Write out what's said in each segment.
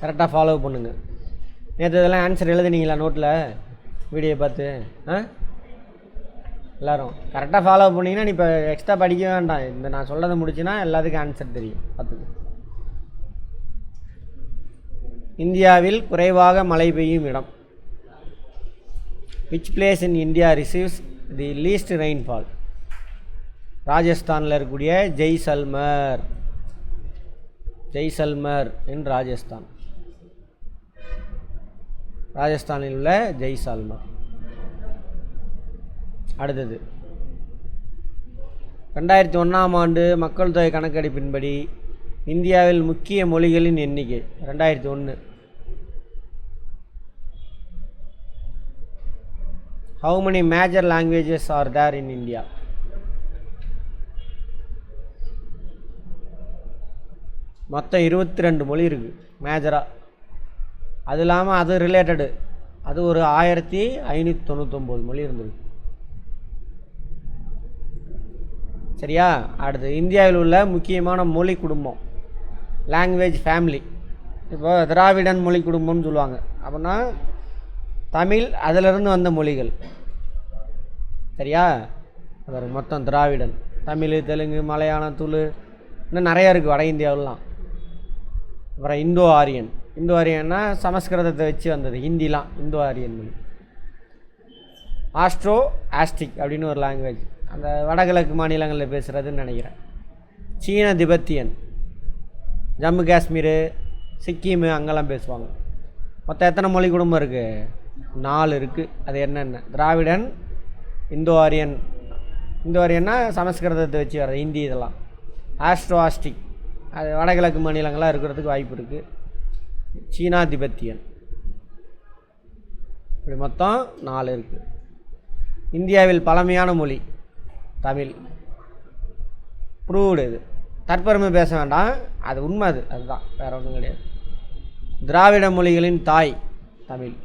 கரெக்டாக ஃபாலோ பண்ணுங்கள். நேற்று இதெல்லாம் ஆன்சர் எழுதுனீங்களா நோட்டில் வீடியோ பார்த்து? எல்லோரும் கரெக்டாக ஃபாலோ பண்ணிங்கன்னா நீ இப்போ எக்ஸ்ட்ரா படிக்க வேண்டாம். இந்த நான் சொல்லதை முடிச்சுன்னா எல்லாத்துக்கும் ஆன்சர் தெரியும். பார்த்துக்கு. இந்தியாவில் குறைவாக மழை பெய்யும் இடம். Which place in India receives the least rainfall? ராஜஸ்தானில் இருக்கக்கூடிய ஜெய்சல்மர் இன் ராஜஸ்தான். ராஜஸ்தானில் உள்ள ஜெய்சால்மர். அடுத்தது 2001ஆம் ஆண்டு மக்கள் தொகை கணக்கெடுப்பின்படி இந்தியாவில் முக்கிய மொழிகளின் எண்ணிக்கை 2001. How many major languages are there in India? மொத்தம் 22 மொழி இருக்குது மேஜராக. அது இல்லாமல் அது ரிலேட்டடு அது ஒரு 1599 மொழி இருந்தது. சரியா? அடுத்து இந்தியாவில் உள்ள முக்கியமான மொழி குடும்பம், லாங்குவேஜ் ஃபேமிலி. இப்போ திராவிடன் மொழி குடும்பம்னு சொல்லுவாங்க. அப்படின்னா தமிழ் அதிலிருந்து வந்த மொழிகள். சரியா? அது மொத்தம் திராவிடன். தமிழ், தெலுங்கு, மலையாளம், துளு, இன்னும் நிறையா இருக்குது வட இந்தியாவிலாம். அப்புறம் இந்தோ ஆரியன்னா சமஸ்கிருதத்தை வச்சு வந்தது. ஹிந்திலாம் இந்தோ ஆரியன் மொழி. ஆஸ்ட்ரிக் அப்படின்னு ஒரு லாங்குவேஜ், அந்த வடகிழக்கு மாநிலங்களில் பேசுகிறதுன்னு நினைக்கிறேன். சீன திபெத்தியன், ஜம்மு காஷ்மீர், சிக்கிமு அங்கெல்லாம் பேசுவாங்க. மொத்தம் எத்தனை மொழி குடும்பம் இருக்குது? 4 இருக்குது. அது என்னென்ன? திராவிடன், இந்தோ ஆரியன்னா சமஸ்கிருதத்தை வச்சு வர்றது, ஹிந்தி இதெல்லாம். ஆஸ்ட்ரிக் அது வடகிழக்கு மாநிலங்களாக இருக்கிறதுக்கு வாய்ப்பு இருக்குது. சீனா திபெத்தியன், இப்படி மொத்தம் 4 இருக்குது. இந்தியாவில் பழமையான மொழி தமிழ். ப்ரூவ்டு. இது தற்பெருமை பேச வேண்டாம், அது உண்மை. அதுதான், வேறு ஒன்றும் கிடையாது. திராவிட மொழிகளின் தாய் தமிழ்.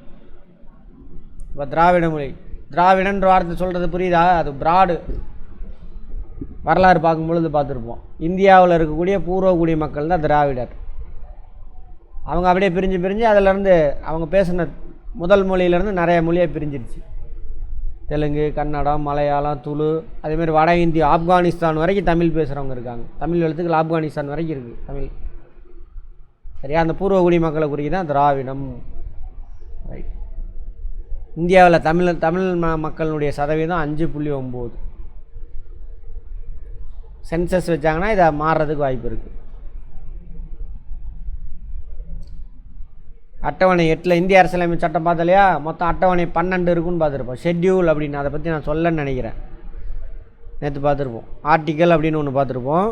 இப்போ திராவிட மொழி, திராவிடன்ற வார்த்தை சொல்கிறது புரியுதா? அது பிராடு. வரலாறு பார்க்கும்பொழுது பார்த்துருப்போம். இந்தியாவில் இருக்கக்கூடிய பூர்வகுடி மக்கள் தான் திராவிடர். அவங்க அப்படியே பிரிஞ்சு அதிலேருந்து அவங்க பேசின முதல் மொழியிலேருந்து நிறைய மொழியாக பிரிஞ்சிருச்சு. தெலுங்கு, கன்னடம், மலையாளம், துளு, அதேமாதிரி வட இந்தியா, ஆப்கானிஸ்தான் வரைக்கும் தமிழ் பேசுகிறவங்க இருக்காங்க. தமிழ் எழுத்துக்கள் ஆப்கானிஸ்தான் வரைக்கும் இருக்குது தமிழ். சரியா? அந்த பூர்வகுடி மக்களை குறித்து தான் திராவிடம். ரைட். இந்தியாவில் தமிழ் மக்களுடைய சதவீதம் 5.9. சென்சஸ் வச்சாங்கன்னா இதை மாறுறதுக்கு வாய்ப்பு இருக்குது. அட்டவணை 8 இந்திய அரசியலமைப்பு சட்டம் பார்த்தலையா? மொத்தம் அட்டவணை 12 இருக்குன்னு பார்த்துருப்போம். ஷெட்யூல் அப்படின்னு, அதை பற்றி நான் சொல்லன்னு நினைக்கிறேன். நேற்று பார்த்துருப்போம். ஆர்டிக்கல் அப்படின்னு ஒன்று பார்த்துருப்போம்.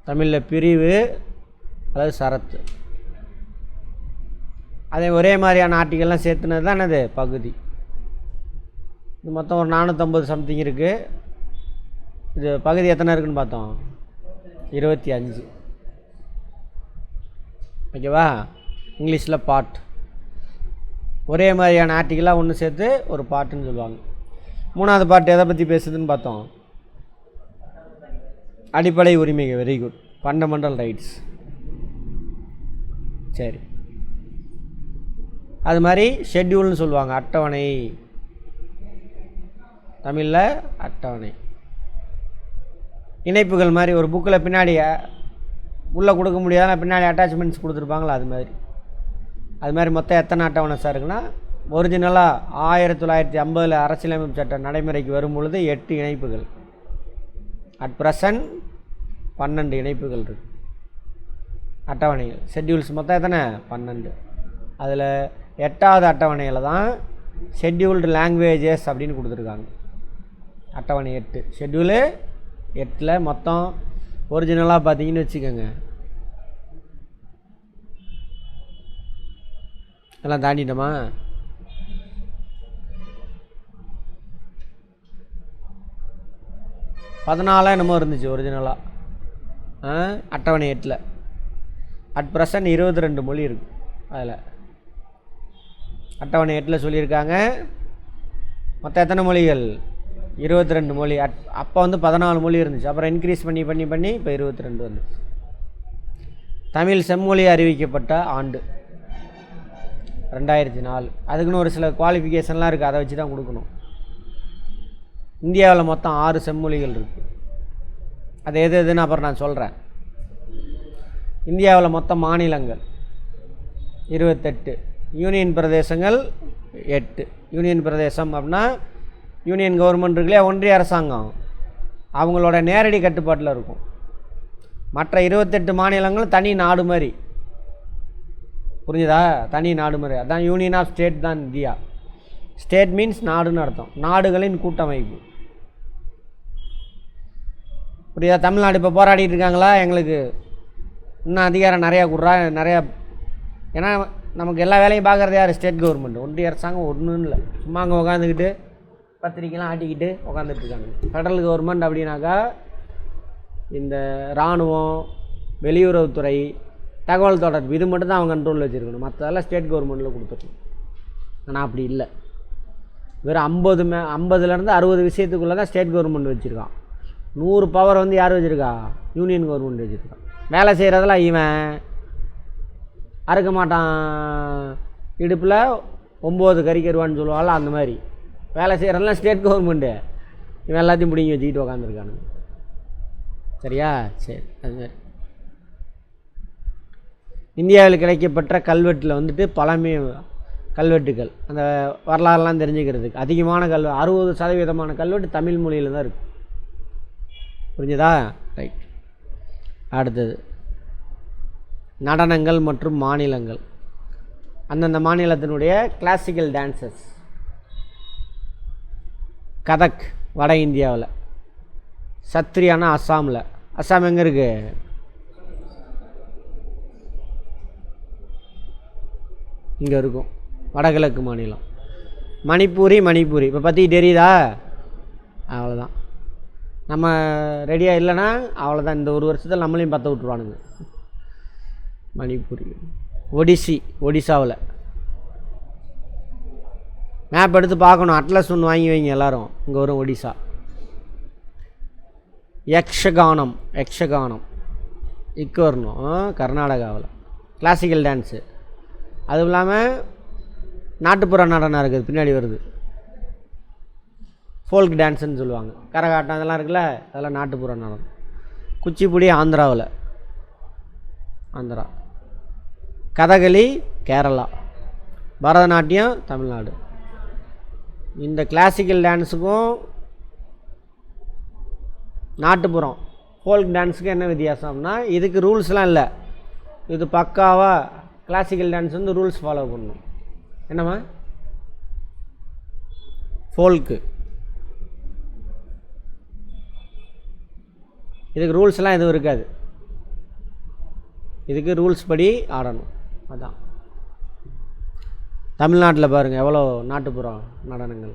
தமிழில் பிரிவு அல்லது சரத்து. அதே ஒரே மாதிரியான ஆர்டிக்கல்லாம் சேர்த்துனது தான் என்னது? பகுதி. இது மொத்தம் ஒரு 450 சம்திங் இருக்குது. இது பகுதி எத்தனை இருக்குதுன்னு பார்த்தோம்? 25. ஓகேவா? இங்கிலீஷில் பார்ட். ஒரே மாதிரியான ஆர்டிக்கலாக ஒன்று சேர்த்து ஒரு பார்ட்டுன்னு சொல்லுவாங்க. 3வது பார்ட் எதை பற்றி பேசுதுன்னு பார்த்தோம்? அடிப்படை உரிமைகள். Very good. Fundamental rights. சரி, அது மாதிரி ஷெட்யூல்னு சொல்லுவாங்க. அட்டவணை, தமிழில் அட்டவணை. இணைப்புகள் மாதிரி ஒரு புக்கில் பின்னாடி உள்ளே கொடுக்க முடியாதுன்னா பின்னாடி அட்டாச்மெண்ட்ஸ் கொடுத்துருப்பாங்களா, அது மாதிரி மொத்தம் எத்தனை அட்டவணை சார் இருக்குன்னா, ஒரிஜினலாக 1950 அரசியலமைப்பு சட்டம் நடைமுறைக்கு வரும் பொழுது 8 இணைப்புகள். அட் ப்ரெசன்ட் 12 இணைப்புகள் இருக்குது. அட்டவணைகள், ஷெட்யூல்ஸ் மொத்தம் எத்தனை? 12. அதில் 8வது அட்டவணையில் தான் ஷெட்யூல்டு லாங்குவேஜஸ் அப்படின்னு கொடுத்துருக்காங்க. அட்டவணை 8, ஷெட்யூலு 8ல் மொத்தம் ஒரிஜினலாக பார்த்தீங்கன்னு வச்சுக்கோங்க, எல்லாம் தாண்டிட்டோமா? என்னமோ இருந்துச்சு ஒரிஜினலாக அட்டவணை 8ல். அட் ப்ரெசன்ட் 22 மொழி இருக்குது. அதில் அட்டவணை 8ல் சொல்லியிருக்காங்க மொத்தம் எத்தனை மொழிகள்? 22 மொழி. அப்போ வந்து 14 மொழி இருந்துச்சு. அப்புறம் இன்க்ரீஸ் பண்ணி இப்போ 22 வந்துச்சு. தமிழ் செம்மொழி அறிவிக்கப்பட்ட ஆண்டு 2004. அதுக்குன்னு ஒரு சில குவாலிஃபிகேஷன்லாம் இருக்குது, அதை வச்சு தான் கொடுக்கணும். இந்தியாவில் மொத்தம் 6 செம்மொழிகள் இருக்குது. அது எதுன்னு அப்புறம் நான் சொல்கிறேன். இந்தியாவில் மொத்தம் மாநிலங்கள் 28, யூனியன் பிரதேசங்கள் 8. யூனியன் பிரதேசம் அப்படின்னா யூனியன் கவர்மெண்ட் இருக்குல்லையா, ஒன்றிய அரசாங்கம், அவங்களோட நேரடி கட்டுப்பாட்டில் இருக்கும். மற்ற 28 மாநிலங்களும் தனி நாடு மாதிரி, புரிஞ்சுதா? தனி நாடு மாதிரி. அதான் யூனியன் ஆஃப் ஸ்டேட் தான் இந்தியா. ஸ்டேட் மீன்ஸ் நாடுன்னு அர்த்தம், நாடுகளின் கூட்டமைப்பு. புரியுதா? தமிழ்நாடு இப்போ போராடிட்டு இருக்காங்களா, எங்களுக்கு இன்னும் அதிகாரம் நிறையா கொடுறா, நிறையா. ஏன்னா நமக்கு எல்லா வேலையும் பார்க்குறது யார்? ஸ்டேட் கவர்மெண்ட், ஒன்றிய அரசாங்கம் ஒன்றும் இல்லை. சும்மா அங்கே உட்காந்துக்கிட்டு பத்திரிக்கைலாம் ஆட்டிக்கிட்டு உட்காந்துட்ருக்காங்க. ஃபெடரல் கவர்மெண்ட் அப்படின்னாக்கா இந்த இராணுவம், வெளியுறவுத்துறை, தகவல் தொடர்பு, இது மட்டும் தான் அவங்க கண்ட்ரோலில் வச்சுருக்கணும். மற்றதெல்லாம் ஸ்டேட் கவர்மெண்ட்டில் கொடுத்துருக்கணும். ஆனால் அப்படி இல்லை. வெறும் 50லேருந்து 60 விஷயத்துக்குள்ளே தான் ஸ்டேட் கவர்மெண்ட் வச்சுருக்கான். 100 பவர் வந்து யார் வச்சுருக்கா? யூனியன் கவர்மெண்ட் வச்சுருக்கான். வேலை செய்கிறதெல்லாம் இவன் அறுக்க மாட்டான், இடுப்பில் 9 கறிக்கருவான்னு சொல்லுவாள், அந்த மாதிரி வேலை செய்கிறதெல்லாம் ஸ்டேட் கவர்மெண்ட்டு. இவன் எல்லாத்தையும் பிடிங்கி வச்சுக்கிட்டு உக்காந்துருக்கானுங்க. சரியா? சரி. அதுமாதிரி இந்தியாவில் கிடைக்கப்பட்ட கல்வெட்டில் வந்துட்டு பழமை கல்வெட்டுகள், அந்த வரலாறுலாம் தெரிஞ்சுக்கிறதுக்கு அதிகமான 60% கல்வெட்டு தமிழ் மொழியில் தான் இருக்குது. புரிஞ்சுதா? ரைட். அடுத்தது நடனங்கள் மற்றும் மாநிலங்கள். அந்தந்த மாநிலத்தினுடைய கிளாசிக்கல் டான்சஸ். கதக் வட இந்தியாவில், சத்ரியானா அஸ்ஸாமில். அஸ்ஸாம் எங்கே இருக்குது? இங்கே இருக்கும், வடகிழக்கு மாநிலம். மணிப்பூரி இப்போ பற்றி தெரியுதா? அவ்வளோதான். நம்ம ரெடியாக இல்லைன்னா அவ்வளோதான். இந்த ஒரு வருஷத்தில் நம்மளையும் பற்ற விட்ருவானுங்க. மணிப்பூரி. ஒடிசாவில். மேப் எடுத்து பார்க்கணும், அட்லஸ் ஒன்று வாங்கி வைங்க எல்லோரும். இங்கே வரும் ஒடிசா. யக்ஷகானம் இக்கு வரணும், கர்நாடகாவில். Classical dance. அதுவும் இல்லாமல் நாட்டுப்புற நடனம் இருக்குது, பின்னாடி வருது. ஃபோல்க் டான்ஸுன்னு சொல்லுவாங்க. கரகாட்டம் அதெல்லாம் இருக்குல்ல, அதெல்லாம் நாட்டுப்புற நடனம். குச்சிப்புடி ஆந்திரா. கதகளி கேரளா. பரதநாட்டியம் தமிழ்நாடு. இந்த கிளாசிக்கல் டான்ஸுக்கும் நாட்டுப்புறம் ஃபோல்க் டான்ஸுக்கும் என்ன வித்தியாசம்னா, இதுக்கு ரூல்ஸ்லாம் இல்லை. இது பக்காவாக கிளாசிக்கல் டான்ஸ் வந்து ரூல்ஸ் ஃபாலோ பண்ணணும். என்னம்மா? ஃபோல்க்கு இதுக்கு ரூல்ஸ்லாம் எதுவும் இருக்காது. இதுக்கு ரூல்ஸ் படி ஆடணும். அதான் தமிழ்நாட்டில் பாருங்கள் எவ்வளோ நாட்டுப்புற நடனங்கள்.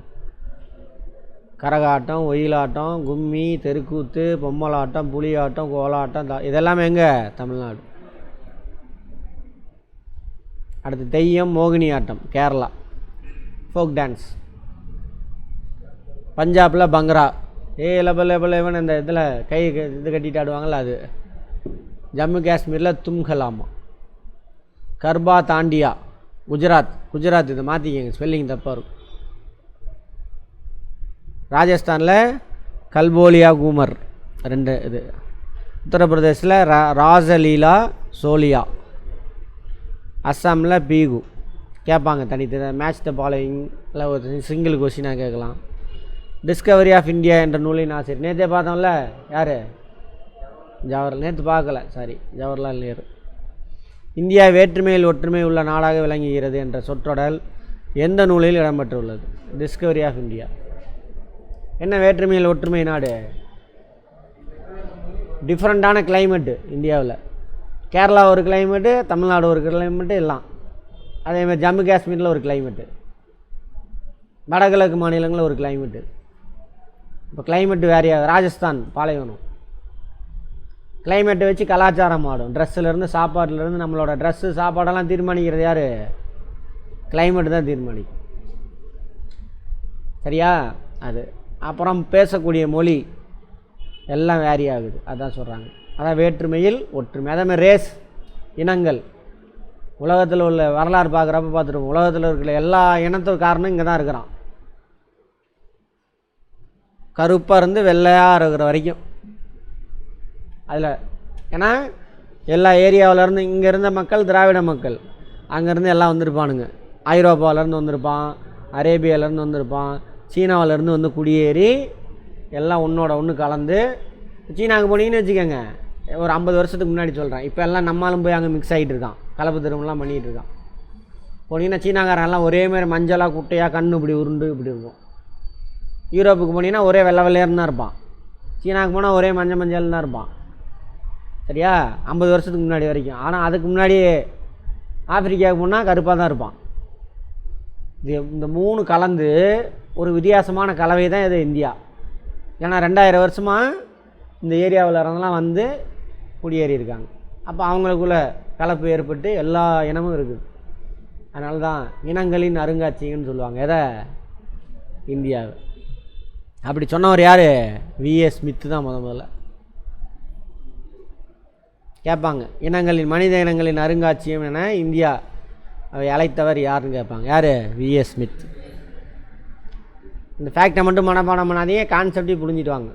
கரகாட்டம், ஒயிலாட்டம், கும்மி, தெருக்கூத்து, பொம்மலாட்டம், புலியாட்டம், கோலாட்டம், இதெல்லாமே எங்கே? தமிழ்நாடு. அடுத்து தெய்யம், மோகினி ஆட்டம் கேரளா, ஃபோக் டான்ஸ். பஞ்சாபில் பங்க்ரா, லெபன் இந்த இதில் கை இது கட்டிட்டு ஆடுவாங்கள்ல அது. ஜம்மு காஷ்மீரில் தும்கலாமா. கர்பா தாண்டியா குஜராத் இதை மாற்றிக்கங்க, ஸ்பெல்லிங் தப்பாக இருக்கும். ராஜஸ்தானில் கல்போலியா கூமர் 2 இது. உத்தரப்பிரதேசில் ராசலீலா சோலியா. அஸ்ஸாமில் பீகு. கேட்பாங்க தனித்தனி மேட்ச் த ஃபாலோயிங், இல்லை ஒரு சிங்கிள் கொஸ்டினாக கேட்கலாம். டிஸ்கவரி ஆஃப் இந்தியா என்ற நூலின் ஆசிரியர். நேற்றே பார்த்தோம்ல, யார்? நேற்று பார்க்கல, ஜவஹர்லால் நேரு. இந்தியா வேற்றுமையில் ஒற்றுமை உள்ள நாடாக விளங்குகிறது என்ற சொற்றொடர் எந்த நூலில் இடம்பெற்றுள்ளது? Discovery of India. என்ன வேற்றுமையில் ஒற்றுமை நாடு? டிஃப்ரெண்ட்டான கிளைமேட்டு இந்தியாவில். கேரளா ஒரு கிளைமேட்டு, தமிழ்நாடு ஒரு கிளைமேட்டு, எல்லாம் அதேமாதிரி. ஜம்மு காஷ்மீரில் ஒரு கிளைமேட்டு, வடகிழக்கு மாநிலங்களில் ஒரு கிளைமேட்டு. இப்போ கிளைமேட்டு வேறையாக. ராஜஸ்தான் பாலைவனம். கிளைமேட்டை வச்சு கலாச்சாரம் ஆடும். ட்ரெஸ்ஸுலேருந்து சாப்பாட்டிலேருந்து நம்மளோட ட்ரெஸ்ஸு சாப்பாடெல்லாம் தீர்மானிக்கிறது யார்? கிளைமேட்டு தான் தீர்மானிக்கும். சரியா? அது அப்புறம் பேசக்கூடிய மொழி எல்லாம் வேரி ஆகுது. அதான் சொல்கிறாங்க. அதான் வேற்றுமையில் ஒற்றுமை. அதேமாதிரி இனங்கள். உலகத்தில் உள்ள வரலாறு பார்க்குறப்ப பார்த்துருவோம், உலகத்தில் இருக்கிற எல்லா இனத்துக்கு காரணம் இங்கே தான் இருக்கிறான். கருப்பாக இருந்து வெள்ளையாக இருக்கிற வரைக்கும் அதில். ஏன்னா எல்லா ஏரியாவிலேருந்து இங்கே இருந்த மக்கள் திராவிட மக்கள், அங்கேருந்து எல்லாம் வந்திருப்பானுங்க. ஐரோப்பாவிலேருந்து வந்திருப்பான், அரேபியாவிலேருந்து வந்திருப்பான், சீனாவிலேருந்து வந்து குடியேறி எல்லாம் ஒன்றோட ஒன்று கலந்து. சீனாவுக்கு போனீங்கன்னு வச்சுக்கோங்க, ஒரு 50 வருஷத்துக்கு முன்னாடி சொல்கிறேன், இப்போ எல்லாம் நம்மளும் போய் அங்கே மிக்ஸ் ஆகிட்டு இருக்கான், கலப்பு திரும்பலாம் பண்ணிகிட்டு இருக்கான். போனீங்கன்னா சீனாக்காரன் எல்லாம் ஒரே மாதிரி மஞ்சளாக குட்டையாக கண்ணு இப்படி உருண்டு இப்படி இருக்கும். யூரோப்புக்கு போனீங்கன்னா ஒரே வெள்ளை வெள்ளையர்னு தான் இருப்பான். சீனாவுக்கு போனால் ஒரே மஞ்சள் தான் இருப்பான். சரியா? 50 வருஷத்துக்கு முன்னாடி வரைக்கும். ஆனால் அதுக்கு முன்னாடி ஆப்பிரிக்காவுக்கு போனால் கருப்பாக தான் இருப்பான். இந்த 3 கலந்து ஒரு வித்தியாசமான கலவை தான் இது இந்தியா. ஏன்னா 2000 வருஷமாக இந்த ஏரியாவில் இருந்தெல்லாம் வந்து குடியேறி இருக்காங்க. அப்போ அவங்களுக்குள்ள கலப்பு ஏற்பட்டு எல்லா இனமும் இருக்குது. அதனால தான் இனங்களின் அருங்காட்சியகம்னு சொல்லுவாங்க. எதை? இந்தியாவை. அப்படி சொன்னவர் யார்? விஎஸ் ஸ்மித்து தான் முதல்ல. கேட்பாங்க, மனித இனங்களின் அருங்காட்சியகம் என இந்தியா அவை அழைத்தவர் யாருன்னு கேட்பாங்க. யார்? VS Smith. இந்த ஃபேக்டை மட்டும் மனப்பாடம் பண்ணாதீங்க, கான்செப்டே புரிஞ்சிட்டு வாங்க.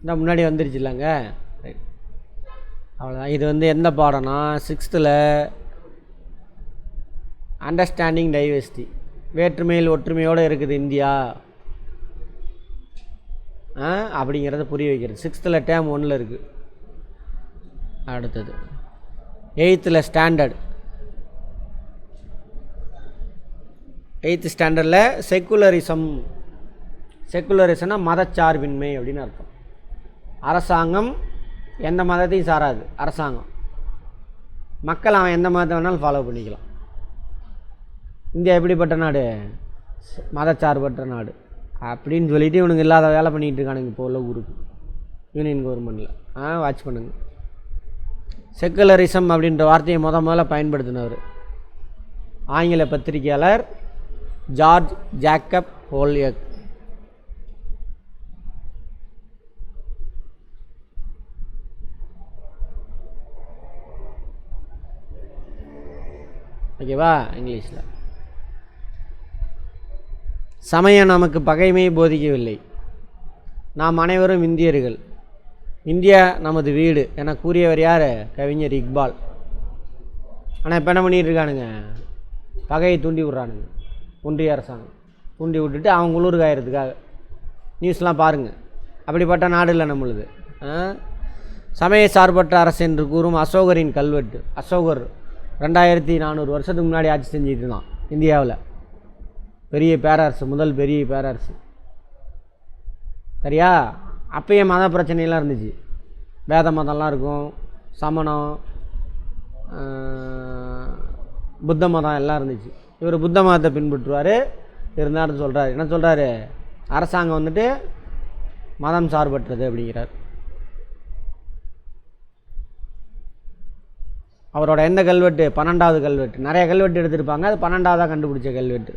இந்த முன்னாடி வந்துருச்சு இல்லைங்க, ரைட். அவ்வளோதான். இது வந்து எந்த பாடம்னா 6th அண்டர்ஸ்டாண்டிங் டைவர்சிட்டி, வேற்றுமையில் ஒற்றுமையோடு இருக்குது இந்தியா அப்படிங்கிறத புரிய வைக்கிறது. 6th டேர்ம் 1 இருக்குது. அடுத்தது 8th ஸ்டாண்டர்ட். 8th ஸ்டாண்டர்டில் செக்குலரிசம்னா மதச்சார்பின்மை அப்படின்னு அர்த்தம். அரசாங்கம் எந்த மதத்தையும் சாராது. அரசாங்கம், மக்கள் அவன் எந்த மதத்தை வேணாலும் ஃபாலோ பண்ணிக்கலாம். இந்தியா எப்படிப்பட்ட நாடு? மதச்சார்பற்ற நாடு அப்படின்னு சொல்லிவிட்டு இவனுக்கு இல்லாத வேலை பண்ணிகிட்டு இருக்கானுங்க இப்போ உள்ள ஊருக்கு, யூனியன் கவர்மெண்ட்டில். வாட்ச் பண்ணுங்க. செக்குலரிசம் அப்படின்ற வார்த்தையை முதல்ல பயன்படுத்தினவர் ஆங்கில பத்திரிகையாளர் ஜார்ஜ் ஜேக்கப் ஹோல்யக். ஓகேவா? இங்கிலீஷில். சமயம் நமக்கு பகைமை போதிக்கவில்லை, நாம் அனைவரும் இந்தியர்கள், இந்தியா நமது வீடு என கூறியவர் யார்? கவிஞர் இக்பால். ஆனால் இப்போ என்ன பண்ணிகிட்டு இருக்கானுங்க? பகையை தூண்டி விட்றானுங்க. ஒன்றிய அரசாங்கம் தூண்டி விட்டுட்டு அவங்க குளிர் காயறதுக்காக நியூஸ்லாம் பாருங்கள். அப்படிப்பட்ட நாடு இல்லை நம்மளுது. சமய சார்பற்ற அரசு என்று கூறும் அசோகரின் கல்வெட்டு. அசோகர் 2400 வருஷத்துக்கு முன்னாடி ஆட்சி செஞ்சுட்டு இருந்தான் இந்தியாவில். பெரிய பேரரசு, முதல் பெரிய பேரரசு. சரியா? அப்பயே மத பிரச்சனைலாம் இருந்துச்சு. வேத மதம்லாம் இருக்கும், சமணம், புத்த மதம் எல்லாம் இருந்துச்சு. இவர் புத்த மதத்தை பின்பற்றுவார். இருந்தாருன்னு சொல்கிறார். என்ன சொல்கிறாரு? அரசாங்கம் வந்துட்டு மதம் சார்பற்றது அப்படிங்கிறார். அவரோட எந்த கல்வெட்டு? 12வது கல்வெட்டு. நிறைய கல்வெட்டு எடுத்திருப்பாங்க, அது 12வதாக கண்டுபிடிச்ச கல்வெட்டு.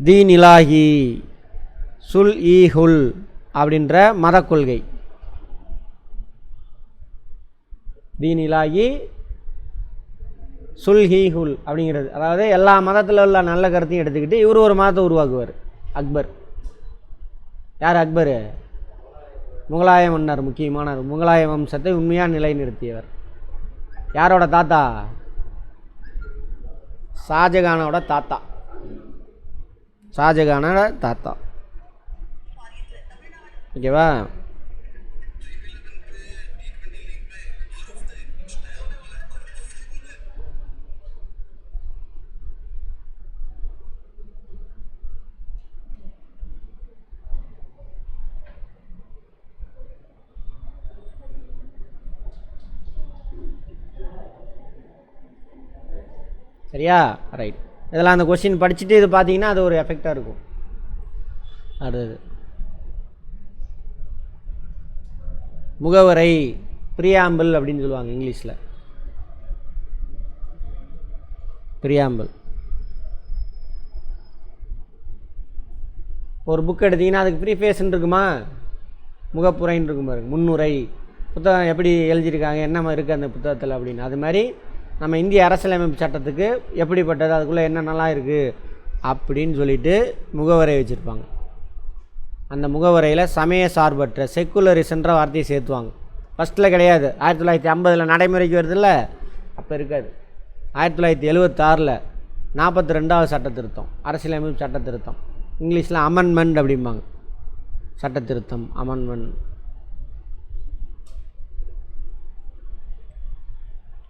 தீன் இலாஹி சுல் இ ஹுல் அப்படின்ற மத கொள்கை. தீன் இலாஹி சுல் ஹி ஹுல் அப்படிங்கிறது, அதாவது எல்லா மதத்தில் உள்ள நல்ல கருத்தையும் எடுத்துக்கிட்டு இவர் ஒரு மதத்தை உருவாக்குவார். அக்பர். யார் அக்பர்? முகலாய மன்னர், முக்கியமான முகலாய வம்சத்தை உண்மையாக நிலைநிறுத்தியவர். யாரோட தாத்தா? ஷாஜகானோட தாத்தா. ஷாஜகானோட தாத்தா. ஓகேவா? சரியா? ரைட். இதெல்லாம் அந்த கொஸ்டின் படிச்சுட்டு இது பார்த்தீங்கன்னா அது ஒரு எஃபெக்டாக இருக்கும். அடுத்தது முகவரை, ப்ரியாம்பிள் அப்படின்னு சொல்லுவாங்க இங்கிலீஷில். ப்ரியாம்பிள். ஒரு புக் எடுத்திங்கன்னா அதுக்கு ப்ரீஃபேஸ்ன்னு இருக்குமா, முகப்புரைன்னு இருக்கும் பாருங்க, முன்னுரை புத்தகம் எப்படி எழுதியிருக்காங்க, என்ன இருக்குது அந்த புத்தகத்தில் அப்படின்னு. அது மாதிரி நம்ம இந்திய அரசியலமைப்பு சட்டத்துக்கு எப்படிப்பட்டது, அதுக்குள்ளே என்னென்னலாம் இருக்குது அப்படின்னு சொல்லிட்டு முகவரை வச்சுருப்பாங்க. அந்த முகவரையில் சமய சார்பற்ற செக்குலரிசன்ற வார்த்தையை சேர்த்துவாங்க. ஃபஸ்ட்டில் கிடையாது, 1950 நடைமுறைக்கு வருதில்ல, அப்போ இருக்காது. 1976 42வது சட்ட திருத்தம், அரசியலமைப்பு சட்ட திருத்தம், இங்கிலீஷில் அமெண்ட்மெண்ட் அப்படிம்பாங்க. சட்ட திருத்தம், அமெண்ட்மெண்ட்.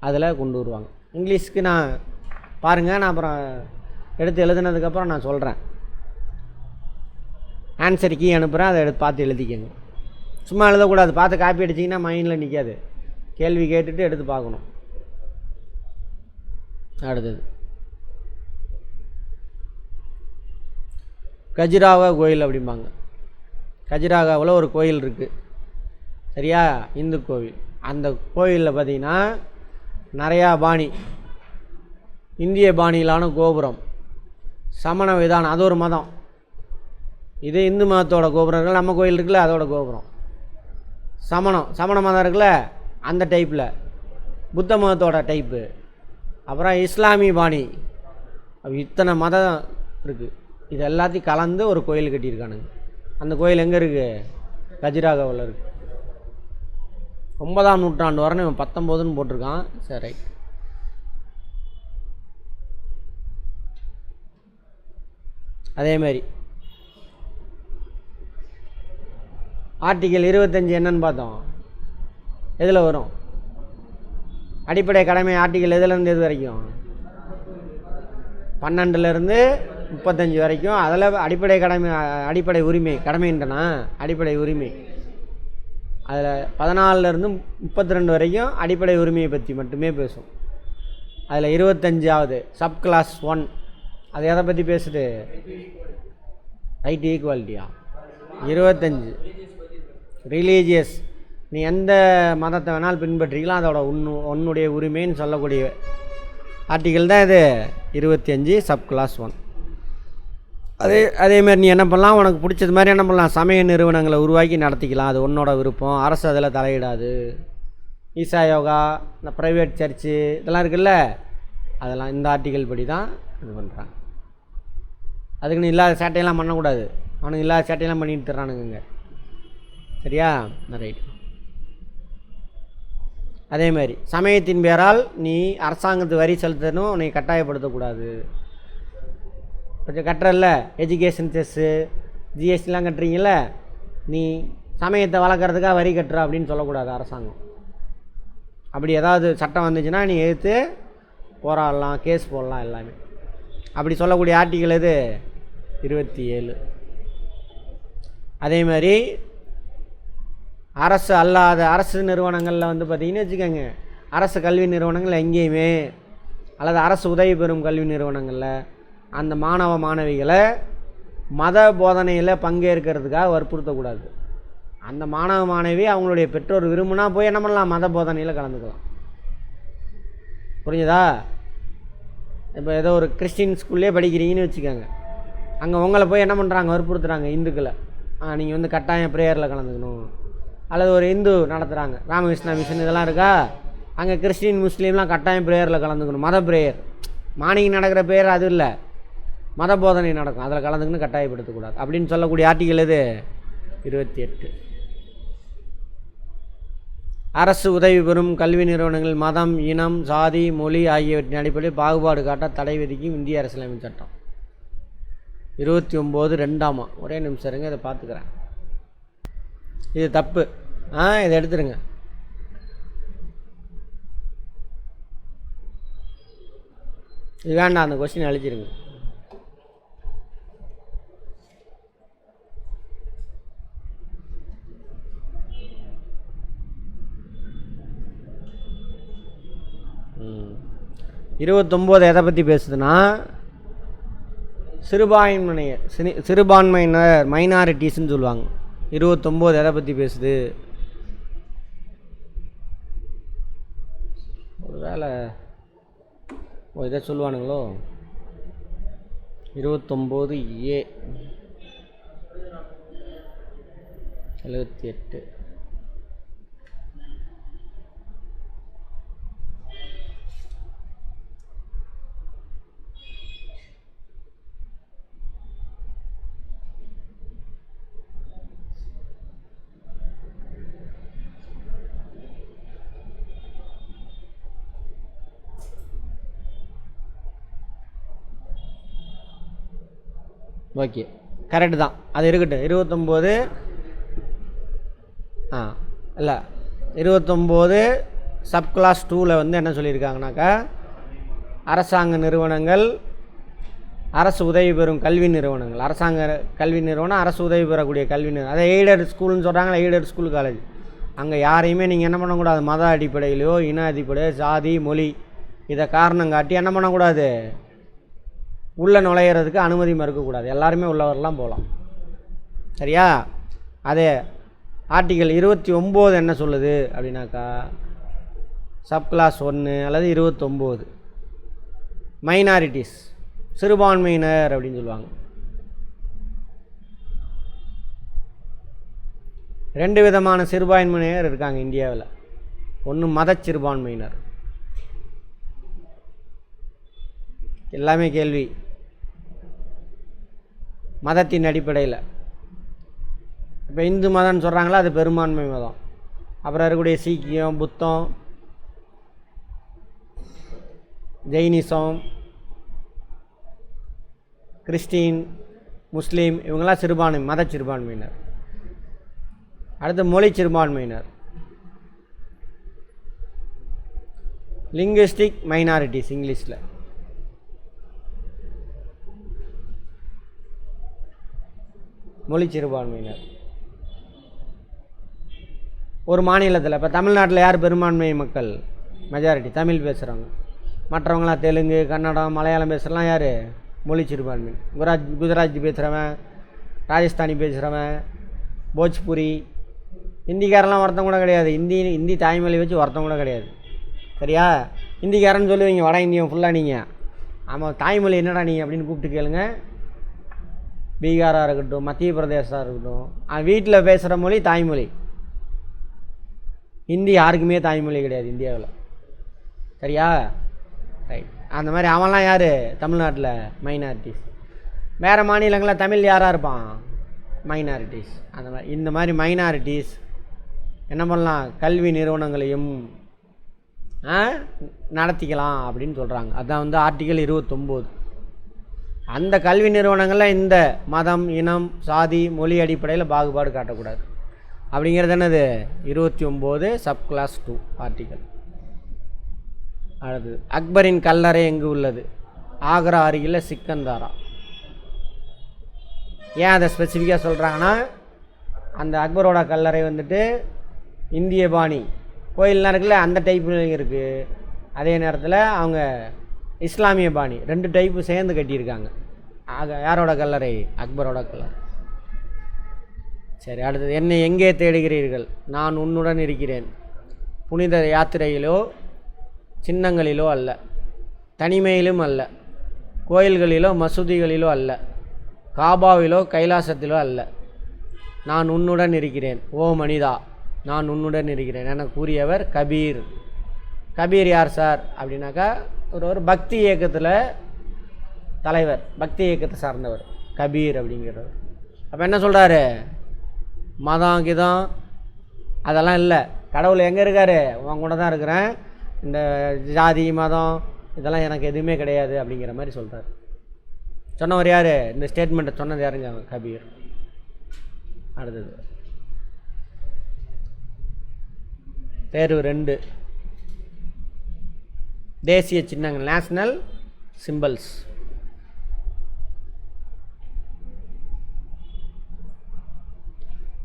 அதில் கொண்டு வருவாங்க. இங்கிலீஷ்க்கு நான் பாருங்கள், நான் அப்புறம் எடுத்து எழுதுனதுக்கப்புறம் நான் சொல்கிறேன். ஆன்சர் கீ அனுப்புகிறேன், அதை எடுத்து பார்த்து எழுதிக்கங்க. சும்மா எழுதக்கூடாது, பார்த்து காப்பி அடிச்சிங்கன்னா மைண்டில் நிற்காது. கேள்வி கேட்டுட்டு எடுத்து பார்க்கணும். அடுத்தது கஜுராஹோ கோயில் அப்படிம்பாங்க. கஜுராஹோவில் ஒரு கோயில் இருக்குது, சரியா, இந்து கோவில். அந்த கோயிலில் பார்த்திங்கன்னா நிறையா பாணி, இந்திய பாணியிலான கோபுரம், சமண விதானம், அது ஒரு மதம். இது இந்து மதத்தோட கோபுரம் இருக்குல்ல, நம்ம கோயில் இருக்குல்ல அதோட கோபுரம். சமண மதம் இருக்குல்ல அந்த டைப்பில், புத்த மதத்தோட டைப்பு, அப்புறம் இஸ்லாமிய பாணி, இத்தனை மதம் இருக்குது. இது எல்லாத்தையும் கலந்து ஒரு கோயில் கட்டியிருக்கானுங்க. அந்த கோயில் எங்கே இருக்குது? கஜுராஹோவில் இருக்குது. 9ஆம் நூற்றாண்டு வரணும், இவன் 19ன்னு போட்டிருக்கான். சரி, அதேமாரி ஆர்டிகல் 25 என்னன்னு பார்த்தோம், எதில் வரும்? அடிப்படை கடமை ஆர்டிகல் எதுலேருந்து எது வரைக்கும்? 12லேருந்து 35 வரைக்கும். அதில் அடிப்படை கடமை, அடிப்படை உரிமை, கடமைன்றனா அடிப்படை உரிமை. அதில் 14லேருந்து 32 வரைக்கும் அடிப்படை உரிமையை பற்றி மட்டுமே பேசும். அதில் 25வது சப் கிளாஸ் 1, அது எதை பற்றி பேசுது? ரைட் ஈக்குவாலிட்டியா? 25 ரிலீஜியஸ், நீ எந்த மதத்தை வேணாலும் பின்பற்றிக்கலாம், அதோட உன்னுடைய உரிமைன்னு சொல்லக்கூடிய ஆர்டிக்கல் தான் இது 25 சப் கிளாஸ் 1. அதேமாரி நீ என்ன பண்ணலாம், உனக்கு பிடிச்சது மாதிரி என்ன பண்ணலாம், சமய நிறுவனங்களை உருவாக்கி நடத்திக்கலாம், அது உன்னோட விருப்பம், அரசு அதில் தலையிடாது. ஈசா யோகா, இந்த ப்ரைவேட் சர்ச்சு இதெல்லாம் இருக்குல்ல, அதெல்லாம் இந்த ஆர்டிக்கல் படி தான் இது பண்ணுறாங்க. அதுக்குன்னு இல்லாத சேட்டையெல்லாம் பண்ணக்கூடாது. அவனுக்கு இல்லாத சேட்டையெல்லாம் பண்ணிட்டு தர்றானுங்க, சரியா? ரைட். அதேமாதிரி சமயத்தின் பேரால் நீ அரசாங்கத்து வரி செலுத்தணும், உன்னை கட்டாயப்படுத்தக்கூடாது. கொஞ்சம் கட்டுறல்ல, எஜுகேஷன் செஸ்ஸு ஜிஎஸ்டிலாம் கட்டுறீங்கள, நீ சமயத்தை வளர்க்குறதுக்காக வரி கட்டுற அப்படின்னு சொல்லக்கூடாது அரசாங்கம். அப்படி ஏதாவது சட்டம் வந்துச்சுன்னா நீ எதிர்த்து போராடலாம், கேஸ் போடலாம், எல்லாமே. அப்படி சொல்லக்கூடிய ஆர்டிக்கல் எது? 27. அதே மாதிரி அரசு அல்லாத அரசு நிறுவனங்களில் வந்து பார்த்திங்கன்னு வச்சுக்கோங்க, அரசு கல்வி நிறுவனங்கள் எங்கேயுமே அல்லது அரசு உதவி பெறும் கல்வி நிறுவனங்களில் அந்த மாணவ மாணவிகளை மத போதனையில் பங்கேற்கிறதுக்காக வற்புறுத்தக்கூடாது. அந்த மாணவ மாணவி அவங்களுடைய பெற்றோர் விரும்பினா போய் என்ன பண்ணலாம், மத போதனையில் கலந்துக்கலாம். புரிஞ்சுதா? இப்போ ஏதோ ஒரு கிறிஸ்டின் ஸ்கூல்லே படிக்கிறீங்கன்னு வச்சுக்கோங்க, அங்கே உங்களை போய் என்ன பண்ணுறாங்க, வற்புறுத்துறாங்க இந்துக்களை, நீங்கள் வந்து கட்டாயம் ப்ரேயரில் கலந்துக்கணும். அல்லது ஒரு இந்து நடத்துகிறாங்க, ராமகிருஷ்ணா மிஷன் இதெல்லாம் இருக்கா, அங்கே கிறிஸ்டின் முஸ்லீம்லாம் கட்டாயம் ப்ரேயரில் கலந்துக்கணும். மத ப்ரேயர், மார்னிங் நடக்கிற ப்ரேயர் அது இல்லை, மத போதனை நடக்கும், அதில் கலந்துக்கணும், கட்டாயப்படுத்தக்கூடாது அப்படின்னு சொல்லக்கூடிய ஆர்டிக்கல் எது? 28. அரசு உதவி பெறும் கல்வி நிறுவனங்கள் மதம், இனம், சாதி, மொழி ஆகியவற்றின் அடிப்படையில் பாகுபாடு காட்ட தடை விதிக்கும் இந்திய அரசியலமைப்பு சட்டம். 29(2) ஒரே நிமிஷம் இருங்க, இதை பார்த்துக்கிறேன். இது தப்பு, இதை எடுத்துருங்க. இது வேண்டாம், அந்த கொஸ்டின் அழிச்சிருங்க. ம் 29 எதை பற்றி பேசுதுன்னா, சிறுபான்மையினர் மைனாரிட்டிஸ்ன்னு சொல்லுவாங்க. 29 எதை பற்றி பேசுது? ஒரு வேளை இதை சொல்லுவானுங்களோ. 29A 78 ஓகே, கரெக்டு தான், அது இருக்கட்டும். 29 இல்லை 29 சப்கிளாஸ் 2ல் வந்து என்ன சொல்லியிருக்காங்கனாக்கா, அரசாங்க நிறுவனங்கள், அரசு உதவி பெறும் கல்வி நிறுவனங்கள், அரசாங்க கல்வி நிறுவனம், அரசு உதவி பெறக்கூடிய கல்வி நிறுவனம், அதை எய்டட் ஸ்கூல்னு சொல்கிறாங்களா, எய்டட் ஸ்கூல் காலேஜ், அங்கே யாரையுமே நீங்கள் என்ன பண்ணக்கூடாது, மத அடிப்படையிலையோ இன அடிப்படையோ ஜாதி மொழி இதை காரணம் காட்டி என்ன பண்ணக்கூடாது, உள்ளே நுழையிறதுக்கு அனுமதி மறுக்கக்கூடாது. எல்லாருமே உள்ளவரெல்லாம் போகலாம். சரியா? அதே ஆர்டிகல் 29 என்ன சொல்லுது அப்படின்னாக்கா, சப்கிளாஸ் 1 அல்லது 29 மைனாரிட்டிஸ், சிறுபான்மையினர் அப்படின்னு சொல்லுவாங்க. 2 விதமான சிறுபான்மையினர் இருக்காங்க இந்தியாவில். ஒன்று மத சிறுபான்மையினர். எல்லாமே கேள்வி மதத்தின் அடிப்படையில். இப்போ இந்து மதம்னு சொல்கிறாங்களா, அது பெரும்பான்மை மதம். அப்புறம் இருக்கக்கூடிய சீக்கியம், புத்தம், ஜெயினிசம், கிறிஸ்டின், முஸ்லீம், இவங்களாம் சிறுபான்மை, மத சிறுபான்மையினர். அடுத்து மொழி சிறுபான்மையினர், லிங்குவிஸ்டிக் மைனாரிட்டிஸ் இங்கிலீஷில். மொழி சிறுபான்மையினர் ஒரு மாநிலத்தில், இப்போ தமிழ்நாட்டில் யார் பெரும்பான்மை மக்கள், மெஜாரிட்டி தமிழ் பேசுகிறவங்க. மற்றவங்களாம் தெலுங்கு, கன்னடம், மலையாளம் பேசுகிறலாம் யார், மொழி சிறுபான்மை. குஜராத்தி பேசுகிறவன், ராஜஸ்தானி பேசுகிறவன், போஜ்புரி, ஹிந்திக்காரெல்லாம் ஒருத்தம் கூட கிடையாது. ஹிந்தி தாய்மொழி வச்சு ஒருத்தம் கூட கிடையாது. சரியா? ஹிந்திக்காரன்னு சொல்லுவீங்க வட இந்தியம் ஃபுல்லாக. நீங்கள் ஆமாம், தாய்மொழி என்னடா நீங்கள் அப்படின்னு கூப்பிட்டு கேளுங்க. பீகாராக இருக்கட்டும், மத்திய பிரதேசமாக இருக்கட்டும், வீட்டில் பேசுகிற மொழி தாய்மொழி. ஹிந்தி யாருக்குமே தாய்மொழி கிடையாது இந்தியாவில். சரியா? ரைட். அந்த மாதிரி அவன்லாம் யார், தமிழ்நாட்டில் மைனாரிட்டிஸ். வேறு மாநிலங்களில் தமிழ் யாராக இருப்பான், மைனாரிட்டிஸ். அந்த மாதிரி இந்த மாதிரி மைனாரிட்டிஸ் என்ன பண்ணலாம், கல்வி நிறுவனங்களையும் நடத்திக்கலாம் அப்படின்னு சொல்கிறாங்க. அதுதான் வந்து ஆர்டிகல் 29. அந்த கல்வி நிறுவனங்களில் இந்த மதம், இனம், சாதி, மொழி அடிப்படையில் பாகுபாடு காட்டக்கூடாது அப்படிங்கிறது என்னது, 29 சப்கிளாஸ் 2 ஆர்டிகல். அடுத்து அக்பரின் கல்லறை எங்கு உள்ளது, ஆக்ரா அருகில் சிக்கந்தாரா. ஏன் அதை ஸ்பெசிஃபிக்காக சொல்கிறாங்கன்னா, அந்த அக்பரோட கல்லறை வந்துட்டு இந்திய பாணி கோயில்லாம் இருக்குல்ல, அந்த டைப்புலையும் இருக்குது. அதே நேரத்தில் அவங்க இஸ்லாமிய பாணி 2 டைப்பு சேர்ந்து கட்டியிருக்காங்க. யாரோட கல்லறை, அக்பரோட கல்லறை. சரி, அடுத்தது என்னை எங்கே தேடுகிறீர்கள், நான் உன்னுடன் இருக்கிறேன். புனித யாத்திரையிலோ சின்னங்களிலோ அல்ல, தனிமையிலும் அல்ல, கோயில்களிலோ மசூதிகளிலோ அல்ல, காபாவிலோ கைலாசத்திலோ அல்ல, நான் உன்னுடன் இருக்கிறேன் ஓ மனிதா, நான் உன்னுடன் இருக்கிறேன் என கூறியவர் கபீர். கபீர் யார் சார் அப்படின்னாக்கா, ஒரு பக்தி இயக்கத்தில் தலைவர், பக்தி இயக்கத்தை சார்ந்தவர் கபீர் அப்படிங்கிறவர். அப்போ என்ன சொல்கிறாரு, மதம் கிதம் அதெல்லாம் இல்லை, கடவுள் எங்கே இருக்கார், உன் கூட தான் இருக்கிறேன், இந்த ஜாதி மதம் இதெல்லாம் எனக்கு எதுவுமே கிடையாது அப்படிங்கிற மாதிரி சொல்கிறார். சொன்னவர் யார், இந்த ஸ்டேட்மெண்ட்டை சொன்னது யாருங்க, கபீர். அடுத்தது தேர்வு 2, தேசிய சின்னங்கள், நேஷ்னல் சிம்பல்ஸ்.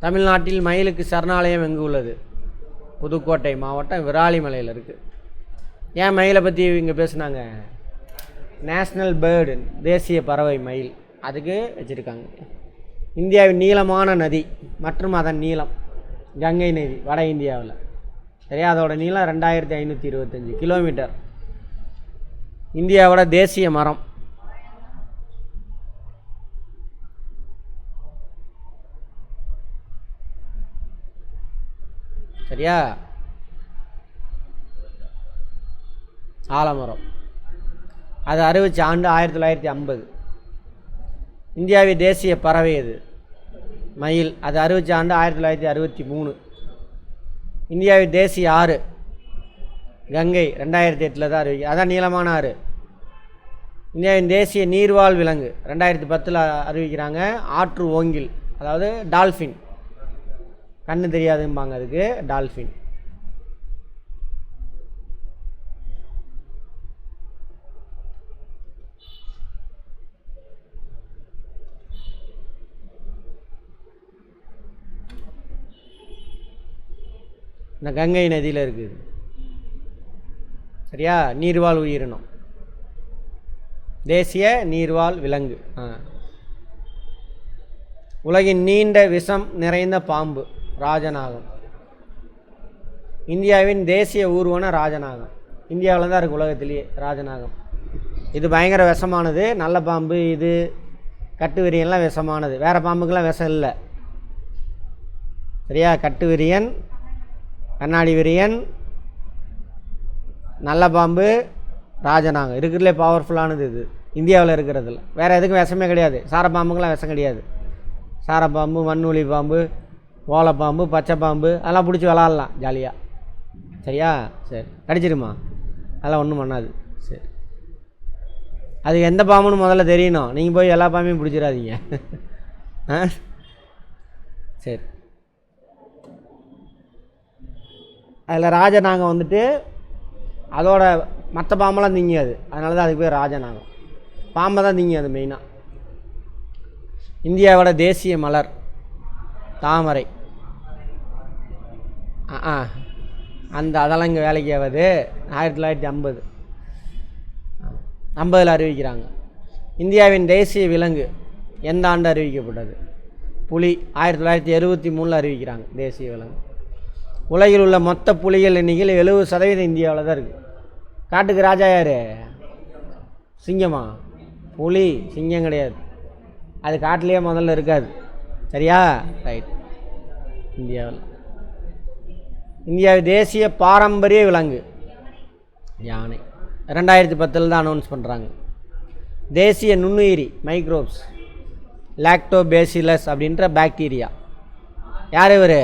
தமிழ்நாட்டில் மயிலுக்கு சரணாலயம் எங்கு உள்ளது, புதுக்கோட்டை மாவட்டம் விராலிமலையில் இருக்குது. ஏன் மயிலை பற்றி இங்கே பேசுனாங்க, நேஷ்னல் பேர்டு, தேசிய பறவை மயில், அதுக்கு வச்சுருக்காங்க. இந்தியாவின் நீளமான நதி மற்றும் அதன் நீளம், கங்கை நதி வட இந்தியாவில். சரியா? அதோட நீளம் 2525 கிலோமீட்டர். இந்தியாவோட தேசிய மரம். சரியா? ஆலமரம். அது அறிவிச்ச ஆண்டு 1950. இந்தியாவின் தேசிய பறவை அது மயில், அது அறிவிச்ச ஆண்டு 1963. இந்தியாவின் தேசிய ஆறு கங்கை 2008 தான் அறிவிக்க, அதான் நீளமான ஆறு. இந்தியாவின் தேசிய நீர்வாழ் விலங்கு 2010 அறிவிக்கிறாங்க ஆற்று ஓங்கில், அதாவது டால்ஃபின். கண்ணு தெரியாதும்பாங்க அதுக்கு, டால்ஃபின். இந்த கங்கை நதியில் இருக்குது. சரியா? நீர்வாழ் உயிரினம், தேசிய நீர்வாழ் விலங்கு. உலகின் நீண்ட விஷம் நிறைந்த பாம்பு ராஜநாகம். இந்தியாவின் தேசிய ஊர்வன ராஜநாகம். இந்தியாவில் தான் இருக்குது உலகத்திலேயே ராஜநாகம். இது பயங்கர விஷமானது. நல்ல பாம்பு இது, கட்டு விரியன்லாம் விஷமானது. வேறு பாம்புக்கெல்லாம் விஷம் இல்லை. சரியா? கட்டு விரியன், கண்ணாடி விரியன், நல்ல பாம்பு, ராஜநாகம் இருக்கிறதுலே பவர்ஃபுல்லானது இது இந்தியாவில் இருக்கிறதுல. வேறு எதுக்கும் விஷமே கிடையாது. சாரப்பாம்புக்கெலாம் விஷம் கிடையாது. சாரப்பாம்பு, மண்ணுளி பாம்பு, ஓலைப்பாம்பு, பச்சை பாம்பு அதெல்லாம் பிடிச்சி விளாட்லாம் ஜாலியாக. சரியா? சரி. கடிச்சிருமா? அதெல்லாம் ஒன்றும் பண்ணாது. சரி. அது எந்த பாம்புன்னு முதல்ல தெரியணும். நீங்கள் போய் எல்லா பாம்பையும் பிடிச்சிடாதீங்க. சரி. அதில் ராஜநாகம் வந்துட்டு அதோட மற்ற பாம்பெல்லாம் திங்காது. அதனால தான் அதுக்கு பேர் ராஜநாகம். பாம்பை தான் திங்காது மெயினாக. இந்தியாவோட தேசிய மலர் தாமரை. அதெல்லாம் இங்கே வேலைக்கு ஆகாது. 1950 அறிவிக்கிறாங்க. இந்தியாவின் தேசிய விலங்கு எந்த ஆண்டு அறிவிக்கப்பட்டது? புலி. 1973 அறிவிக்கிறாங்க தேசிய விலங்கு. உலகில் உள்ள மொத்த புலிகள் எண்ணிக்கையில் 70% இந்தியாவில் தான் இருக்குது. காட்டுக்கு ராஜா யார்? சிங்கமா? புலி. சிங்கம் கிடையாது. அது காட்டிலேயே முதல்ல இருக்காது. சரியா? ரைட். இந்தியாவில் தேசிய பாரம்பரிய விலங்கு யானை. 2010 தான் அனௌன்ஸ் பண்ணுறாங்க. தேசிய நுண்ணுயிரி மைக்ரோப்ஸ் லாக்டோபேசிலஸ் அப்படின்ற பாக்டீரியா. யார் இவர்?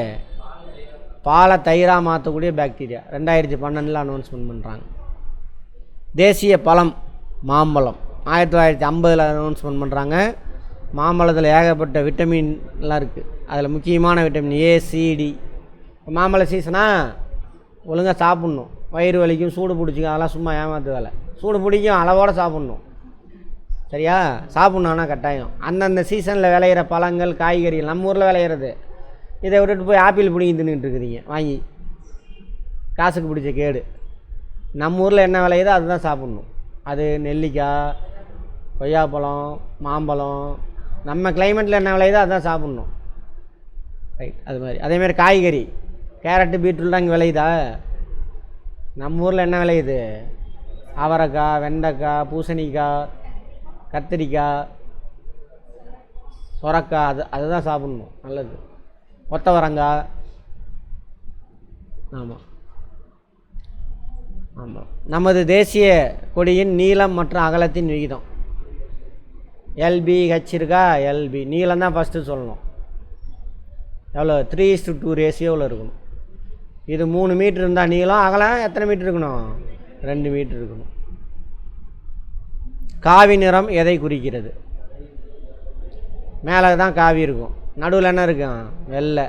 பாலை தயிராக மாற்றக்கூடிய பாக்டீரியா. 2012 அனௌன்ஸ்மெண்ட் பண்ணுறாங்க. தேசிய பழம் மாம்பழம். 1950 அனௌன்ஸ்மெண்ட் பண்ணுறாங்க. மாம்பழத்தில் ஏகப்பட்ட விட்டமின்லாம் இருக்குது. அதில் முக்கியமான விட்டமின் ஏ, சிடி. மாம்பழ சீசனாக ஒழுங்காக சாப்பிட்ணும். வயிறு வலிக்கும், சூடு பிடிச்சிக்கும், அதெல்லாம் சும்மா ஏமாத்து வேலை. சூடு பிடிக்கும், அளவோடு சாப்பிட்ணும். சரியா? சாப்பிட்ணுன்னா கட்டாயம். அந்தந்த சீசனில் விளையிற பழங்கள், காய்கறிகள் நம்ம ஊரில் விளையிறது. இதை விட்டுட்டு போய் ஆப்பிள் பிடிங்கி தின்னுட்டு இருக்கிறீங்க வாங்கி. காசுக்கு பிடிச்ச கேடு. நம்ம ஊரில் என்ன விளையுதோ அதுதான் சாப்பிட்ணும். அது நெல்லிக்காய், கொய்யாப்பழம், மாம்பழம், நம்ம கிளைமேட்டில் என்ன விளையுதோ அதுதான் சாப்பிட்ணும். ரைட். அது மாதிரி அதேமாதிரி காய்கறி, கேரட்டு, பீட்ரூட்லாம் இங்கே விளையுதா? நம்ம ஊரில் என்ன விளையுது? அவரைக்காய், வெண்டைக்காய், பூசணிக்காய், கத்திரிக்காய், சொரக்காய், அதுதான் சாப்பிட்ணும். நல்லது. கொத்தவரங்காய். ஆமாம். நமது தேசிய கொடியின் நீளம் மற்றும் அகலத்தின் விகிதம் LBH இருக்கா? LB. நீளம் தான் ஃபஸ்ட்டு சொல்லணும். எவ்வளோ? 3:2 ரேஷியோவில் இருக்கணும். இது 3 மீட்டர் இருந்தால் நீளம். அகலம் எத்தனை மீட்டர் இருக்கணும்? 2 மீட்டர் இருக்கணும். காவி நிறம் எதை குறிக்கிறது? மேலே தான் காவி இருக்கும், நடுவில் என்ன இருக்கும்? வெள்ளை,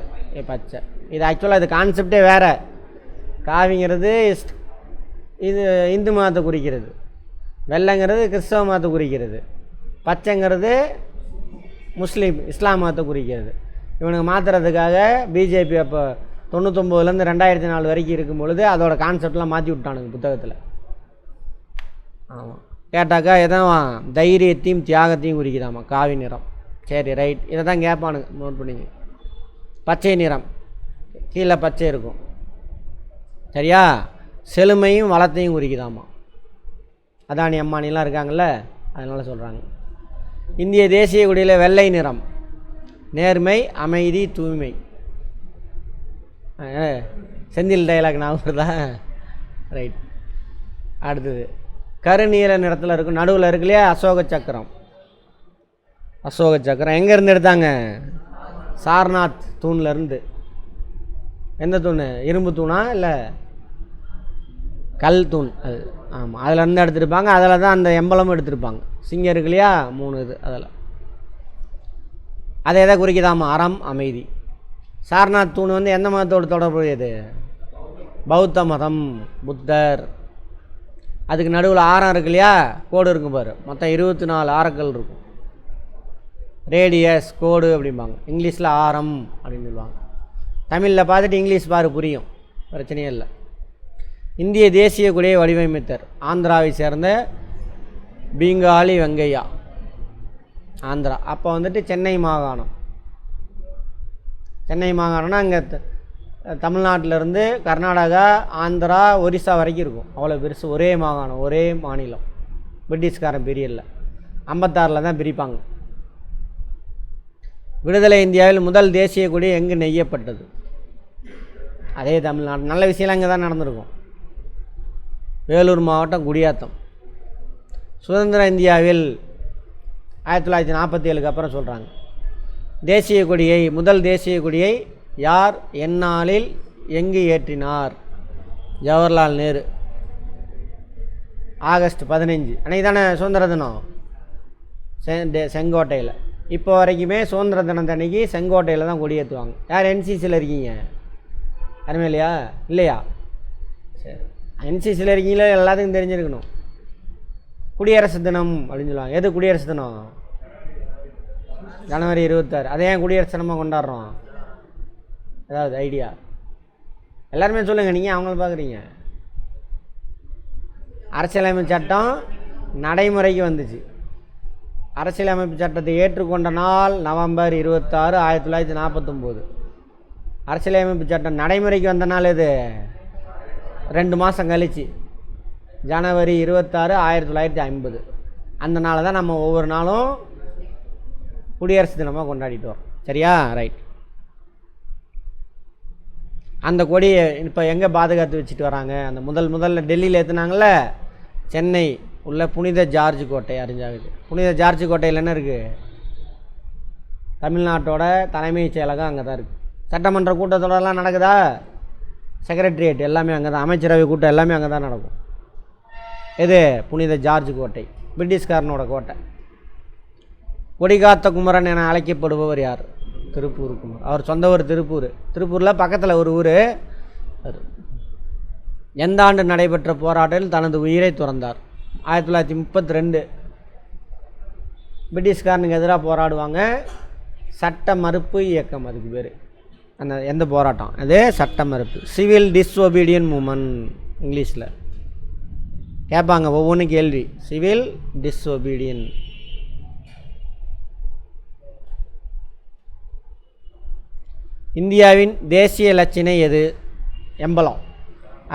பச்சை. இது ஆக்சுவலாக இது கான்செப்டே வேறு. காவிங்கிறது இது இந்து மதத்தை குறிக்கிறது, வெள்ளைங்கிறது கிறிஸ்தவ மதத்தை குறிக்கிறது, பச்சைங்கிறது இஸ்லாம் மதத்தை குறிக்கிறது. இவனுக்கு மாற்றுறதுக்காக பிஜேபி அப்போ 99லேருந்து 2004 வரைக்கும் இருக்கும் பொழுது அதோட கான்செப்ட்லாம் மாற்றி விட்டானுங்க புத்தகத்தில். ஆமாம். கேட்டாக்கா எதான் தைரியத்தையும் தியாகத்தையும் குறிக்கிறாமா காவி நிறம். சரி, ரைட். இதை தான் கேட்பானுங்க, நோட் பண்ணிங்க. பச்சை நிறம், கீழே பச்சை இருக்கும். சரியா? செழுமையும் வளத்தையும் குறிக்குதாமா. அதானி அம்மானிலாம் இருக்காங்கள்ல, அதனால் சொல்கிறாங்க. இந்திய தேசிய கொடியில் வெள்ளை நிறம் நேர்மை, அமைதி, தூய்மை. செந்தில் டைலாக் நான் வருதா? ரைட். அடுத்தது கருநீல நிறத்தில் இருக்கும், நடுவில் இருக்கு இல்லையா அசோக சக்கரம். அசோக சக்கரம் எங்கேருந்து எடுத்தாங்க? சார்நாத் தூண்லேருந்து. எந்த தூண்? இரும்பு தூணா இல்லை கல் தூண் அது. ஆமாம், அதில் இருந்து எடுத்திருப்பாங்க. அதில் தான் அந்த எம்பளமும் எடுத்திருப்பாங்க. சிங்கம் இருக்கு இல்லையா, 3 இது அதில். அதை எதை குறிக்குதாமா? அறம், அமைதி. சாரநாத் தூண் வந்து எந்த மதத்தோடு தொடர்புடையது? பௌத்த மதம், புத்தர். அதுக்கு நடுவில் ஆரம் இருக்கு இல்லையா, கோடு இருக்கும் பாரு, மொத்தம் 24 ஆரங்கள் இருக்கும். ரேடியஸ், கோடு அப்படிம்பாங்க. இங்கிலீஷில் ஆரம் அப்படின்னு சொல்லுவாங்க. தமிழில் பார்த்துட்டு இங்கிலீஷ் பாரு, புரியும், பிரச்சனையே இல்லை. இந்திய தேசிய கொடியை வடிவமைத்தர் ஆந்திராவை சேர்ந்த பீங்காலி வெங்கையா. ஆந்திரா. அப்போ வந்துட்டு சென்னை மாகாணம். சென்னை மாகாணம்னா இங்கே தமிழ்நாட்டிலேருந்து கர்நாடகா, ஆந்திரா, ஒரிசா வரைக்கும் இருக்கும். அவ்வளோ பெருசு. ஒரே மாகாணம், ஒரே மாநிலம். பிரிட்டிஷ்காரன் பீரியடில் 56 தான் பிரிப்பாங்க. விடுதலை இந்தியாவில் முதல் தேசிய கொடி எங்கு நெய்யப்பட்டது? அதே தமிழ்நாடு. நல்ல விஷயம்லாம் இங்கே தான் நடந்திருக்கும். வேலூர் மாவட்டம், குடியாத்தம். சுதந்திர இந்தியாவில் 1947க்கு அப்புறம் சொல்கிறாங்க. தேசிய கொடியை, முதல் தேசிய கொடியை யார், எந்நாளில், எங்கு ஏற்றினார்? ஜவஹர்லால் நேரு. ஆகஸ்ட் 15 அன்றைக்கி தானே சுதந்திர தினம். செங்கோட்டையில். இப்போ வரைக்குமே சுதந்திர தினத்தன்னைக்கு செங்கோட்டையில் தான் கொடி ஏற்றுவாங்க. யார் என்சிசியில் இருக்கீங்க? யாருமே இல்லையா? இல்லையா? சரி, என்சிசியில் இருக்கீங்களா? எல்லாத்துக்கும் தெரிஞ்சிருக்கணும். குடியரசு தினம் அப்படின்னு சொல்லுவாங்க. எது குடியரசு தினம்? ஜனவரி 26. அதை ஏன் குடியரசு தினமாக கொண்டாடுறோம்? ஏதாவது ஐடியா? எல்லாருமே சொல்லுங்கள். நீங்கள் அவங்கள பார்க்குறீங்க. அரசியலமைப்பு சட்டம் நடைமுறைக்கு வந்துச்சு. அரசியலமைப்பு சட்டத்தை ஏற்றுக்கொண்ட நாள் நவம்பர் 26, 1949. அரசியலமைப்பு சட்டம் நடைமுறைக்கு வந்த நாள் இது 2 மாதம் கழிச்சு, ஜனவரி 26, 1950. அந்த நாளை தான் நம்ம ஒவ்வொரு நாளும் குடியரசு தினமாக கொண்டாடிட்டு வரோம். சரியா? ரைட். அந்த கொடியை இப்போ எங்கே பாதுகாத்து வச்சுட்டு வராங்க? அந்த முதல்ல டெல்லியில் ஏற்றுனாங்கள, சென்னை உள்ள புனித ஜார்ஜ் கோட்டை அறிஞ்சாகுது. புனித ஜார்ஜ் கோட்டையில் என்ன இருக்குது? தமிழ்நாட்டோட தலைமைச் செயலகம் அங்கே தான் இருக்குது. சட்டமன்ற கூட்டத்தொடரெலாம் நடக்குதா? செக்ரட்டரியேட் எல்லாமே அங்கே தான். அமைச்சரவை கூட்டம் எல்லாமே அங்கே தான் நடக்கும். இது புனித ஜார்ஜ் கோட்டை, பிரிட்டிஷ்காரனோட கோட்டை. கொடிகாத்த குமரன் என அழைக்கப்படுபவர் யார்? திருப்பூர் குமரன். அவர் சொந்த ஊர் திருப்பூர். திருப்பூரில் பக்கத்தில் ஒரு ஊர். எந்த ஆண்டு நடைபெற்ற போராட்டத்தில் தனது உயிரை துறந்தார்? 1932. பிரிட்டிஷ்காரனுக்கு எதிராக போராடுவாங்க. சட்ட மறுப்பு இயக்கம் அதுக்கு பேர். அந்த எந்த போராட்டம்? அது சட்ட மறுப்பு, சிவில் டிஸ்ஒபீடியன்ட் மூமெண்ட். இங்கிலீஷில் கேட்பாங்க ஒவ்வொன்றும் கேள்வி. Civil disobedient. இந்தியாவின் தேசிய இலச்சினை எது? எம்பளம்.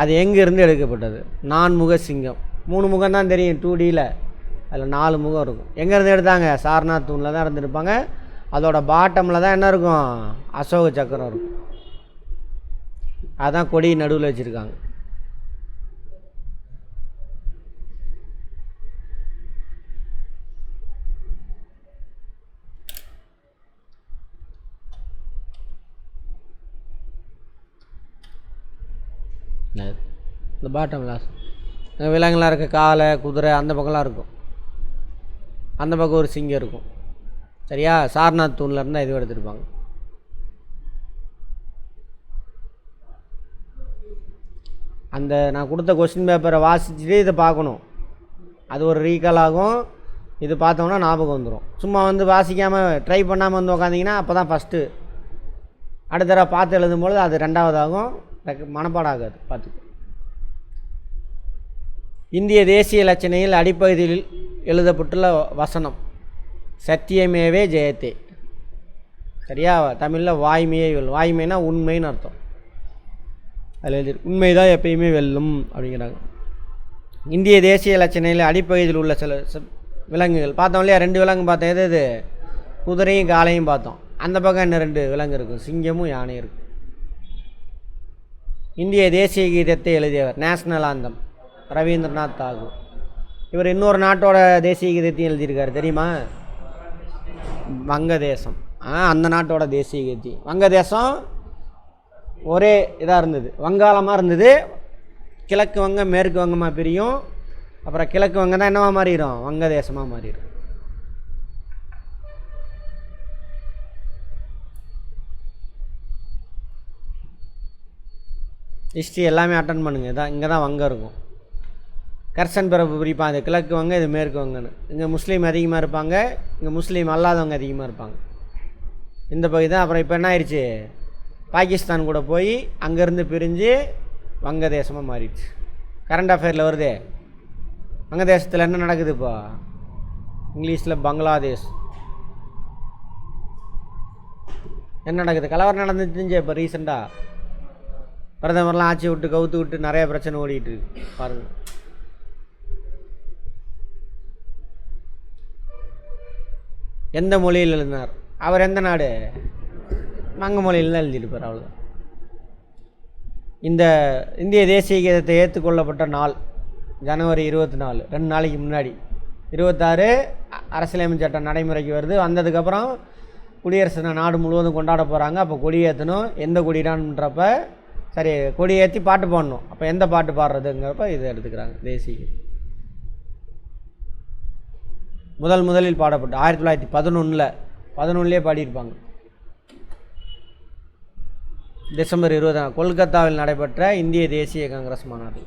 அது எங்கேருந்து எடுக்கப்பட்டது? 4 முக சிங்கம். 3 முகம் தான் தெரியும் 2Dயில். அதில் 4 முகம் இருக்கும். எங்கேருந்து எடுத்தாங்க? சாரநாத் தூணில் தான் இருந்துருப்பாங்க. அதோட பாட்டமில் தான் என்ன இருக்கும்? அசோக சக்கரம் இருக்கும். அதுதான் கொடி நடுவில் வச்சுருக்காங்க. இந்த பாட்டம் லாஸ் விலங்குலாம் இருக்க, காலை, குதிரை அந்த பக்கம்லாம் இருக்கும். அந்த பக்கம் ஒரு சிங்கம் இருக்கும். சரியா? சாரநாத் தூணில் இருந்தால் இது எடுத்துருப்பாங்க. அந்த நான் கொடுத்த கொஸ்டின் பேப்பரை வாசிச்சுட்டு இதை பார்க்கணும். அது ஒரு ரீகால் ஆகும். இது பார்த்தோம்னா ஞாபகம் வந்துடும். சும்மா வந்து வாசிக்காமல் ட்ரை பண்ணாமல் வந்து உக்காந்திங்கன்னா அப்போ தான் ஃபஸ்ட்டு. அடுத்த தடவை பார்த்து எழுதும்பொழுது அது 2வதாகும். மனப்பாடம் ஆகாது. பார்த்துக்க. இந்திய தேசிய இலச்சினையில் அடிப்பகுதியில் எழுதப்பட்டுள்ள வசனம் சத்தியமேவே ஜெயத்தே. சரியா? தமிழில் வாய்மையே வெல்லும். வாய்மைனா உண்மைன்னு அர்த்தம். அதில் எழுதி உண்மை தான் எப்பயுமே வெல்லும் அப்படிங்கிறாங்க. இந்திய தேசிய இலச்சினையில் அடிப்பகுதியில் உள்ள சில விலங்குகள் பார்த்தோம் இல்லையா? 2 விலங்கு பார்த்தோம். எது எது? குதிரையும் காளையும் பார்த்தோம். அந்த பக்கம் என்ன 2 விலங்கு இருக்கும்? சிங்கமும் யானையும் இருக்கும். இந்திய தேசிய கீதத்தை எழுதியவர், நேஷ்னல் ஆந்தம், ரவீந்திரநாத் தாகூர். இவர் இன்னொரு நாட்டோட தேசிய கீதத்தையும் எழுதியிருக்காரு. தெரியுமா? வங்கதேசம். அந்த நாட்டோட தேசிய கீதம். வங்கதேசம் ஒரே இதாக இருந்தது, வங்காளமாக இருந்தது. கிழக்கு வங்கம் மேற்கு வங்கமாக பிரியும். அப்புறம் கிழக்கு வங்கம் தான் என்னவா மாறிடும், வங்கதேசமாக மாறிடும். ஹிஸ்ட்ரி எல்லாமே அட்டன் பண்ணுங்கள். இதான் இங்கே தான் வங்கம் இருக்கும். கர்சன் பிறப்பு பிரிப்பான், இது கிழக்கு வங்க இது மேற்கு வங்கன்னு. இங்கே முஸ்லீம் அதிகமாக இருப்பாங்க, இங்கே முஸ்லீம் அல்லாதவங்க அதிகமாக இருப்பாங்க. இந்த பகுதி தான். அப்புறம் இப்போ என்ன ஆயிடுச்சு, பாகிஸ்தான் கூட போய் அங்கேருந்து பிரிஞ்சு வங்கதேசமாக மாறிடுச்சு. கரண்ட் அஃபேரில் வருதே, வங்கதேசத்தில் என்ன நடக்குது இப்போ, இங்கிலீஷில் பங்களாதேஷ் என்ன நடக்குது, கலவரம் நடந்துச்சு இப்போ ரீசெண்டாக. பிரதமர்லாம் ஆட்சி விட்டு கவுத்து விட்டு நிறைய பிரச்சனை ஓடிட்டு இருக்கு பாருங்கள். எந்த மொழியில் எழுதினார் அவர், எந்த நாடு, வங்க மொழியில் தான் எழுதியிருப்பார், அவ்வளோதான். இந்த இந்திய தேசிய கீதத்தை ஏற்றுக்கொள்ளப்பட்ட நாள் ஜனவரி 24, 2 நாளைக்கு முன்னாடி. 26 அரசியலமைப்பு சட்டம் நடைமுறைக்கு வருது. வந்ததுக்கப்புறம் குடியரசு நாடு முழுவதும் கொண்டாட போகிறாங்க. அப்போ கொடியேற்றணும். எந்த கொடிடான்றப்ப சரி கொடியேற்றி பாட்டு பாடணும். அப்போ எந்த பாட்டு பாடுறதுங்கிறப்ப இதை எடுத்துக்கிறாங்க. தேசிய முதலில் பாடப்பட்டு 1911 பாடியிருப்பாங்க. டிசம்பர் 20 கொல்கத்தாவில் நடைபெற்ற இந்திய தேசிய காங்கிரஸ் மாநாடு.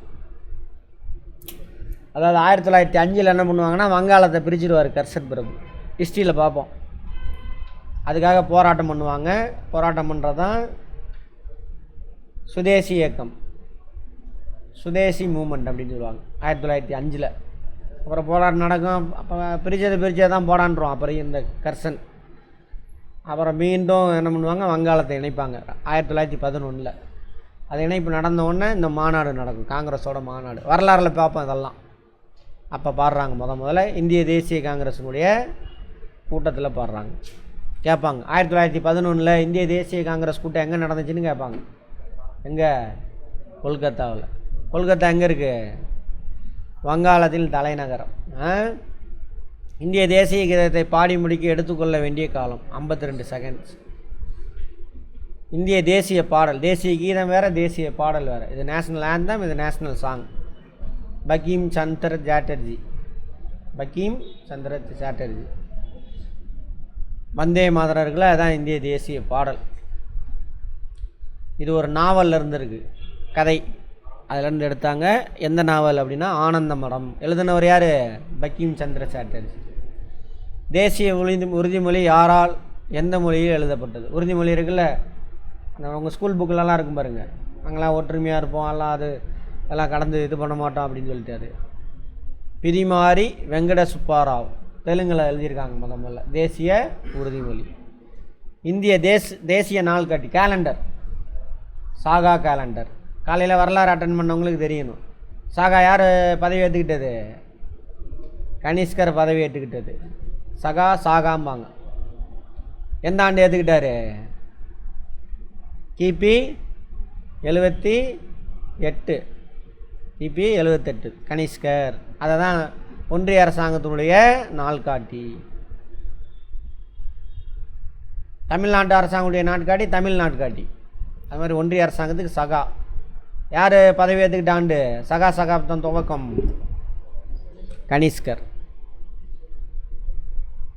அதாவது 1905 என்ன பண்ணுவாங்கன்னா, வங்காளத்தை பிரிச்சுடுவார் கர்சன் பிரபு. ஹிஸ்ட்ரியில் பார்ப்போம். அதுக்காக போராட்டம் பண்ணுவாங்க. போராட்டம் பண்ணுறது தான் சுதேசி இயக்கம், சுதேசி மூமெண்ட் அப்படின்னு சொல்லுவாங்க 1905. அப்புறம் போராட்டம் நடக்கும். அப்போ பிரிச்சதை தான் போடான்றோம். அப்புறம் இந்த கர்சன் அப்புறம் மீண்டும் என்ன பண்ணுவாங்க, வங்காளத்தை இணைப்பாங்க 1911. அது இணைப்பு நடந்தவுடனே இந்த மாநாடு நடக்கும், காங்கிரஸோட மாநாடு. வரலாறில் பார்ப்போம் இதெல்லாம். அப்போ பாடுறாங்க முதல்ல இந்திய தேசிய காங்கிரஸினுடைய கூட்டத்தில் பாடுறாங்க. கேட்பாங்க 1911 இந்திய தேசிய காங்கிரஸ் கூட்டம் எங்கே நடந்துச்சுன்னு கேட்பாங்க. எங்கே, கொல்கத்தாவில். கொல்கத்தா எங்கே இருக்குது, வங்காளத்தில் தலைநகரம். இந்திய தேசிய கீதத்தை பாடி முடிக்க எடுத்துக்கொள்ள வேண்டிய காலம் 52 செகண்ட்ஸ். இந்திய தேசிய பாடல், தேசிய கீதம் வேறு, தேசிய பாடல் வேறு. இது நேஷ்னல் ஆந்தம், இது நேஷ்னல் சாங். பங்கீம் சந்திர சாட்டர்ஜி, பங்கீம் சந்திர சாட்டர்ஜி. வந்தே மாதரம் இருக்குல்ல, அதான் இந்திய தேசிய பாடல். இது ஒரு நாவலில் இருந்திருக்கு, கதை. அதிலேருந்து எடுத்தாங்க. எந்த நாவல் அப்படின்னா ஆனந்த மடம். எழுதினவர் யார், பங்கீம் சந்திர சாட்டர்ஜி. தேசிய உறுதிமொழி யாரால், எந்த மொழியில் எழுதப்பட்டது. உறுதிமொழி இருக்குல்ல, அந்த உங்கள் ஸ்கூல் புக்கிலலாம் இருக்கும் பாருங்கள். நாங்களாம் ஒற்றுமையாக இருப்போம், எல்லாம் அது எல்லாம் கடந்து இது பண்ண மாட்டோம் அப்படின்னு சொல்லிட்டாரு. பிரிமாரி வெங்கட சுப்பாராவ் தெலுங்கில் எழுதியிருக்காங்க முதல்ல தேசிய உறுதிமொழி. இந்திய தேசிய நாள் காட்டி கேலண்டர், சாகா கேலண்டர். காலையில் வரலாறு அட்டன் பண்ணவங்களுக்கு தெரியணும். சாகா யார் பதவி ஏற்றுக்கிட்டது, கனிஷ்கர் பதவி ஏற்றுக்கிட்டது. சாகாம்பாங்க. எந்த ஆண்டு ஏற்றுக்கிட்டாரு, கிபி 78, கிபி 78 கனிஷ்கர். அதை தான் ஒன்றிய அரசாங்கத்தினுடைய நாள்காட்டி. தமிழ்நாட்டு அரசாங்கத்துடைய நாட்காட்டி தமிழ் நாட்காட்டி. அது மாதிரி ஒன்றிய அரசாங்கத்துக்கு சகா. யார் பதவி ஏற்றுக்கிட்ட ஆண்டு, சகாப்தம் துவக்கம் கனிஷ்கர்.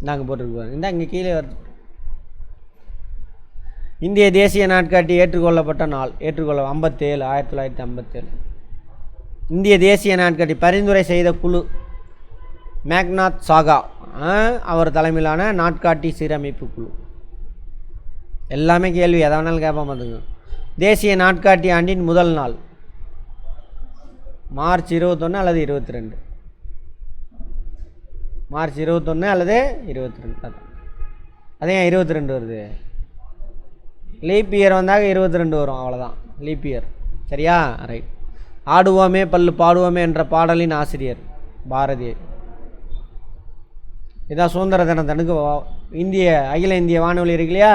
நாங்கள் போட்டுருக்கோம். இந்த இங்கே கீழே வருது. இந்திய தேசிய நாட்காட்டி ஏற்றுக்கொள்ளப்பட்ட நாள் 1957. இந்திய தேசிய நாட்காட்டி பரிந்துரை செய்த குழு மேக்நாத் சாகா அவர் தலைமையிலான நாட்காட்டி சீரமைப்பு குழு. எல்லாமே கேள்வி, எதை வேணாலும் கேட்பாம பார்த்துங்க. தேசிய நாட்காட்டி ஆண்டின் முதல் நாள் மார்ச் 21 அல்லது 22. மார்ச் 21 அல்லது 22. அதே 22 வருது. லீப் இயர் வந்தாக 22 வரும், அவ்வளோதான் லீப் இயர். சரியா, ரைட். ஆடுவோமே பல்லு பாடுவோமே என்ற பாடலின் ஆசிரியர் பாரதியார். இதான் சுதந்திர தினத்தனுக்கு அகில இந்திய வானொலி இருக்கு இல்லையா,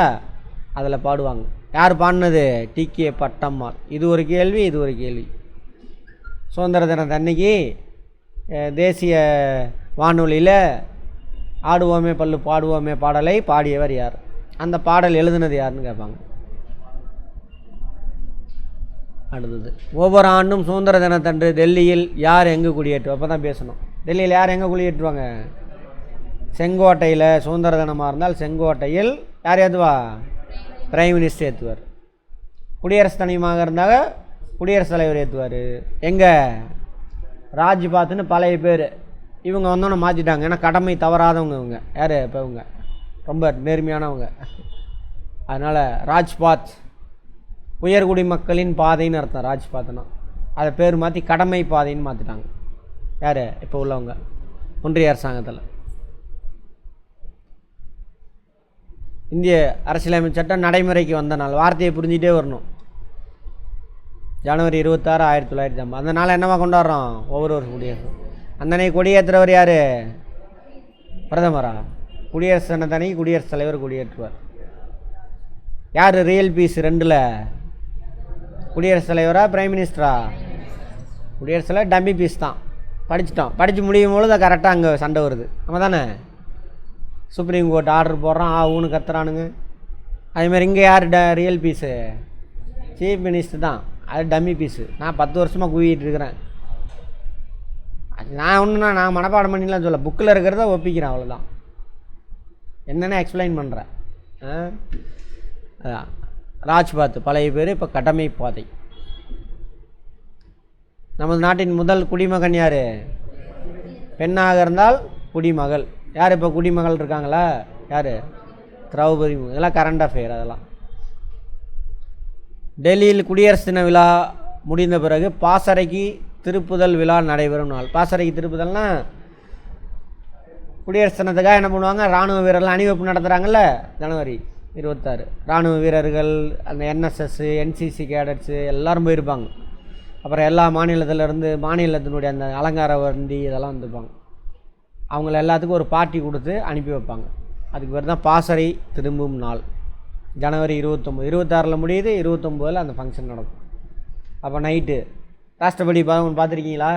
அதில் பாடுவாங்க. யார் பாடினது, டிகே பட்டம்மாள். இது ஒரு கேள்வி, இது ஒரு கேள்வி. சுதந்திர தினத்தன்னைக்கு தேசிய வானொலியில் ஆடுவோமே பல்லு பாடுவோமே பாடலை பாடியவர் யார், அந்த பாடல் எழுதுனது யாருன்னு கேட்பாங்க. அடுத்தது, ஒவ்வொரு ஆண்டும் சுதந்திர தினத்தன்று டெல்லியில் யார் எங்கே குடியேற்றுவோம்? அப்போ தான் பேசணும். டெல்லியில் யார் எங்கே குடியேற்றுவாங்க? செங்கோட்டையில். சுதந்திர தினமாக இருந்தால் செங்கோட்டையில் யார் ஏற்றுவா? Prime minister ஏற்றுவார். குடியரசு தினமாக இருந்தால் குடியரசுத் தலைவர் ஏற்றுவார். எங்கே? ராஜ்பாத்துன்னு பழைய பேர். இவங்க வந்தோன்னே மாற்றிட்டாங்க. ஏன்னா கடமை தவறாதவங்க இவங்க. யார் இப்போ? இவங்க ரொம்ப நேர்மையானவங்க. அதனால் ராஜ்பாத், உயர்குடி மக்களின் பாதைன்னு அர்த்தம். ராஜ்பாத்னா அதை பேர் மாற்றி கடமை பாதைன்னு மாற்றிட்டாங்க. யார் இப்போ உள்ளவங்க? ஒன்றிய அரசாங்கத்தில். இந்திய அரசியலமைப்பு சட்டம் நடைமுறைக்கு வந்த நாள். வார்த்தையை புரிஞ்சிட்டே வரணும். ஜனவரி 26, 1950. அந்த நாள் என்னவா கொண்டாடுறோம்? ஒவ்வொரு வருஷம் குடியரசு. அந்தனை கொடியேற்றுறவர் யார்? பிரதமரா? குடியரசு தினத்தன்னைக்கு குடியரசுத் தலைவர் கொடியேற்றுவார். யார் ரியல் பீஸ் ரெண்டில்? குடியரசுத் தலைவரா பிரைம் மினிஸ்டரா? குடியரசுத் தலைவர் டம்மி பீஸ் தான். படிச்சுட்டோம். படித்து முடியும் பொழுது கரெக்டாக அங்கே சண்டை வருது. நம்ம தானே சுப்ரீம் கோர்ட் ஆர்டர் போடுறான், ஊன்னு கத்துறானுங்க. அதேமாதிரி இங்கே யார் ரியல் பீஸு? சீஃப் மினிஸ்டர் தான். அது டம்மி பீஸு. நான் 10 வருஷமாக குவிக்கிட்டு இருக்கிறேன். நான் ஒன்றுனா நான் மனப்பாடம் பண்ணிலாம் சொல்ல, புக்கில் இருக்கிறத ஒப்பிக்கிறேன், அவ்வளோதான். என்னென்ன எக்ஸ்பிளைன் பண்ணுறேன். அதான் ராஜ்பாத் பழைய பேர், இப்போ கடமை பாதை. நமது நாட்டின் முதல் குடிமகன் யார்? பெண்ணாக இருந்தால் குடிமகள். யார் இப்போ குடிமகள் இருக்காங்களா? யார்? திரௌபதி. இதெல்லாம் கரண்ட் அஃபேர். அதெல்லாம் டெல்லியில் குடியரசு தின விழா முடிந்த பிறகு பாசறைக்கு திருப்புதல் விழா நடைபெறும் நாள். பாசறைக்கு திருப்புதல்னா குடியரசு தினத்துக்காக என்ன பண்ணுவாங்க? இராணுவ வீரர்கள் அணிவகுப்பு நடத்துகிறாங்கல்ல, ஜனவரி 26. இராணுவ வீரர்கள், அந்த என்எஸ்எஸ், என்சிசி கேடட்ஸு எல்லோரும் போயிருப்பாங்க. அப்புறம் எல்லா மாநிலத்திலேருந்து மாநிலத்தினுடைய அந்த அலங்கார வண்டி இதெல்லாம் வந்துருப்பாங்க. அவங்கள எல்லாத்துக்கும் ஒரு பார்ட்டி கொடுத்து அனுப்பி வைப்பாங்க. அதுக்கு பேர் தான் பாசறை திரும்பும் நாள். ஜனவரி 29. 26 முடியுது, 29 அந்த ஃபங்க்ஷன் நடக்கும். அப்போ நைட்டு ராஷ்டிரபதி பவன் பார்த்துருக்கீங்களா?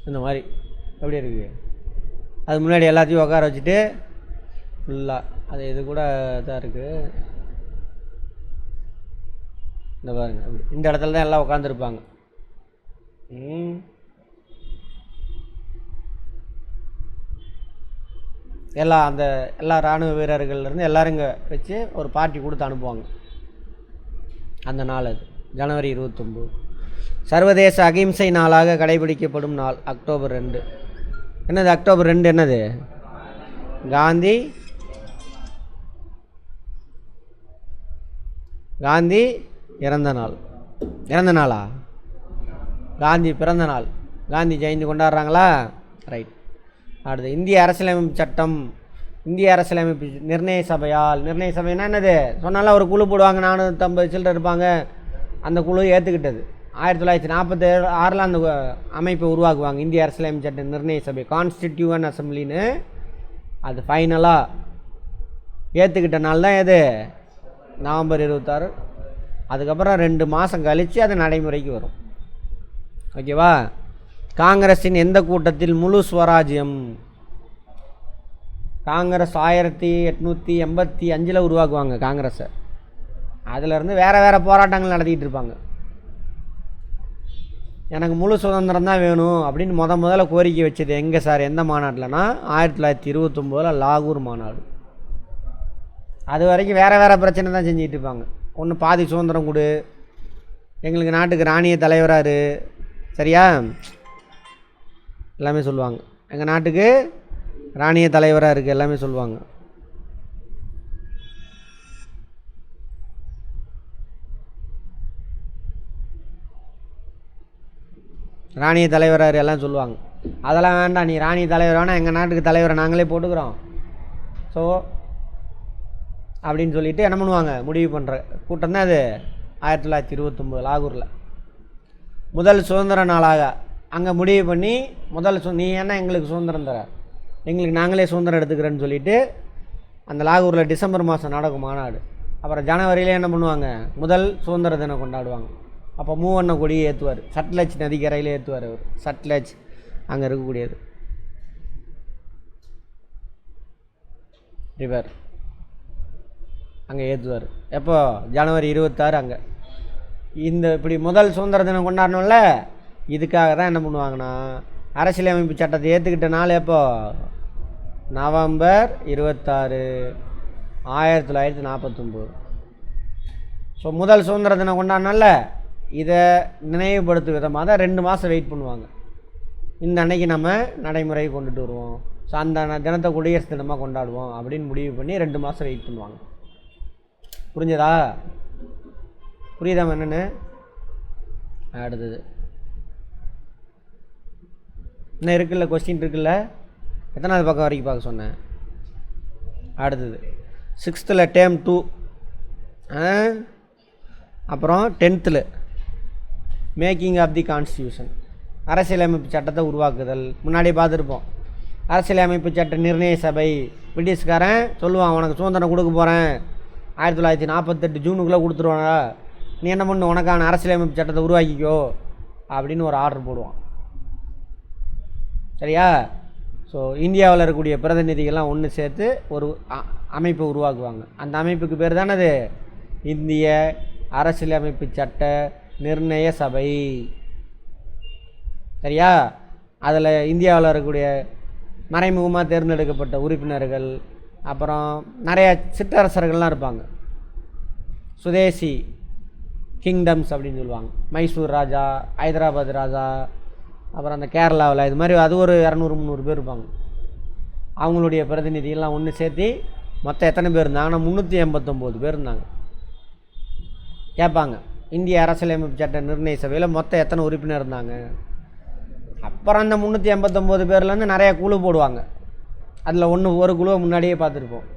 இந்த மாதிரி எப்படி இருக்குது? அது முன்னாடி எல்லாத்தையும் உட்கார வச்சுட்டு ஃபுல்லாக அது இது கூட தான் இருக்குது. இந்த பாருங்கள், அப்படி இந்த இடத்துல தான் எல்லாம் உட்காந்துருப்பாங்க. எல்லா இராணுவ வீரர்கள்லேருந்து எல்லோரும் இங்கே வச்சு ஒரு பார்ட்டி கொடுத்து அனுப்புவாங்க. அந்த நாள் அது ஜனவரி 29. சர்வதேச அகிம்சை நாளாக கடைபிடிக்கப்படும் நாள் அக்டோபர் 2. என்னது அக்டோபர் 2? என்னது? காந்தி இறந்த நாள். இறந்த நாளா? காந்தி பிறந்த நாள். காந்தி ஜெயந்தி கொண்டாடுறாங்களா? ரைட். அடுத்து, இந்திய அரசியலமைப்பு சட்டம். இந்திய அரசியலமைப்பு நிர்ணய சபையால். நிர்ணய சபைன்னா என்னது? சொன்னால ஒரு குழு போடுவாங்க, 450 சில்லர் இருப்பாங்க. அந்த குழு ஏற்றுக்கிட்டது. 1946 அந்த அமைப்பை உருவாக்குவாங்க. இந்திய அரசியலமைப்பு சட்ட நிர்ணய சபை, கான்ஸ்டிடியூவன்ட் அசம்பிளின்னு. அது ஃபைனலாக ஏற்றுக்கிட்ட நாள் தான் எது? நவம்பர் 26. அதுக்கப்புறம் 2 மாதம் கழித்து அது நடைமுறைக்கு வரும். ஓகேவா? காங்கிரஸின் எந்த கூட்டத்தில் முழு ஸ்வராஜ்யம்? காங்கிரஸ் 1885 உருவாக்குவாங்க காங்கிரஸை. அதிலேருந்து வேறு போராட்டங்கள் நடத்திக்கிட்டு இருப்பாங்க. எனக்கு முழு சுதந்திரம் தான் வேணும் அப்படின்னு முதல்ல கோரிக்கை வச்சது எங்கே சார்? எந்த மாநாட்டில்னா 1929 லாகூர் மாநாடு. அது வரைக்கும் வேறு பிரச்சனை தான் செஞ்சுக்கிட்டு இருப்பாங்க. ஒன்று பாதி சுதந்திரம் கொடு, எங்களுக்கு நாட்டுக்கு ராணிய தலைவராரு, சரியா? எல்லாமே சொல்லுவாங்க. எங்கள் நாட்டுக்கு ராணிய தலைவராக இருக்குது, எல்லாமே சொல்லுவாங்க. ராணிய தலைவராக எல்லாம் சொல்லுவாங்க. அதெல்லாம் வேண்டாம், நீ ராணிய தலைவர் வேணால் எங்கள் நாட்டுக்கு தலைவரை நாங்களே போட்டுக்கிறோம். ஸோ அப்படின்னு சொல்லிவிட்டு என்ன பண்ணுவாங்க? முடிவு பண்ணுற கூட்டம் தான் அது. 1929 லாகூரில் முதல் சுதந்திர நாளாக அங்கே முடிவு பண்ணி நீ என்ன எங்களுக்கு சுதந்திரம் தர, எங்களுக்கு நாங்களே சுதந்திரம் எடுத்துக்கிறேன்னு சொல்லிவிட்டு அந்த லாகூரில் டிசம்பர் மாதம் நடக்கும் மாநாடு. அப்புறம் ஜனவரியிலே என்ன பண்ணுவாங்க, முதல் சுதந்திர தினம் கொண்டாடுவாங்க. அப்போ மூவண்ண கொடியை ஏற்றுவார். சட்லஜ் நதிக்கரையில் ஏற்றுவார் அவர். சட்லஜ் அங்கே இருக்கக்கூடியது ரிவர், அங்கே ஏற்றுவார். எப்போ? ஜனவரி 26 அங்கே. இந்த இப்படி முதல் சுதந்திர தினம் கொண்டாடணும்ல, இதுக்காக தான் என்ன பண்ணுவாங்கன்னா, அரசியலமைப்பு சட்டத்தை ஏற்றுக்கிட்ட நாள் எப்போ? நவம்பர் 26, 1949. ஸோ முதல் சுதந்திர தினம் கொண்டாடினால இதை நினைவுபடுத்தும் விதமாக தான் 2 மாதம் வெயிட் பண்ணுவாங்க. இந்த அன்னைக்கு நம்ம நடைமுறை கொண்டுட்டு வருவோம், ஸோ அந்த தினத்தை குடியரசு தினமாக கொண்டாடுவோம் அப்படின்னு முடிவு பண்ணி 2 மாதம் வெயிட் பண்ணுவாங்க. புரிஞ்சதா? புரியுதா என்னென்னு? அடுத்தது இன்னும் இருக்குல்ல, கொஸ்டின் இருக்குல்ல, எத்தனாவது பக்கம் வரைக்கும் பார்க்க சொன்னேன்? அடுத்தது 6th டேர்ம் 2, அப்புறம் 10th making of the constitution, அரசியலமைப்பு சட்டத்தை உருவாக்குதல். முன்னாடியே பார்த்துருப்போம். அரசியலமைப்பு சட்ட நிர்ணய சபை, பிரிட்டிஷ்காரன் சொல்லுவான், உனக்கு சுதந்திரம் கொடுக்க போகிறேன் 1948 ஜூனுக்குள்ளே கொடுத்துருவானா, நீ என்ன பண்ணு, உனக்கான அரசியலமைப்பு சட்டத்தை உருவாக்கிக்கோ அப்படின்னு ஒரு ஆர்டர் போடுவான். சரியா? ஸோ இந்தியாவில் இருக்கக்கூடிய பிரதிநிதிகள்லாம் ஒன்று சேர்த்து ஒரு அமைப்பை உருவாக்குவாங்க. அந்த அமைப்புக்கு பேர் தானே அது இந்திய அரசியலமைப்பு சட்ட நிர்ணய சபை. சரியா? அதில் இந்தியாவில் இருக்கக்கூடிய மறைமுகமாக தேர்ந்தெடுக்கப்பட்ட உறுப்பினர்கள், அப்புறம் நிறைய சிற்றரசர்கள்லாம் இருப்பாங்க. சுதேசி கிங்டம்ஸ் அப்படின்னு சொல்லுவாங்க. மைசூர் ராஜா, ஹைதராபாத் ராஜா, அப்புறம் அந்த கேரளாவில் இது மாதிரி அது ஒரு 200-300 பேர் இருப்பாங்க. அவங்களுடைய பிரதிநிதிகள்லாம் ஒன்று சேர்த்து மொத்தம் எத்தனை பேர் இருந்தாங்கன்னா 389 பேர் இருந்தாங்க. கேட்பாங்க, இந்திய அரசியலமைப்பு சட்ட நிர்ணய சபையில் மொத்தம் எத்தனை உறுப்பினர் இருந்தாங்க. அப்புறம் அந்த 389 பேர்லேருந்து நிறைய குழு போடுவாங்க. அதில் ஒரு குழுவை முன்னாடியே பார்த்துருப்போம்,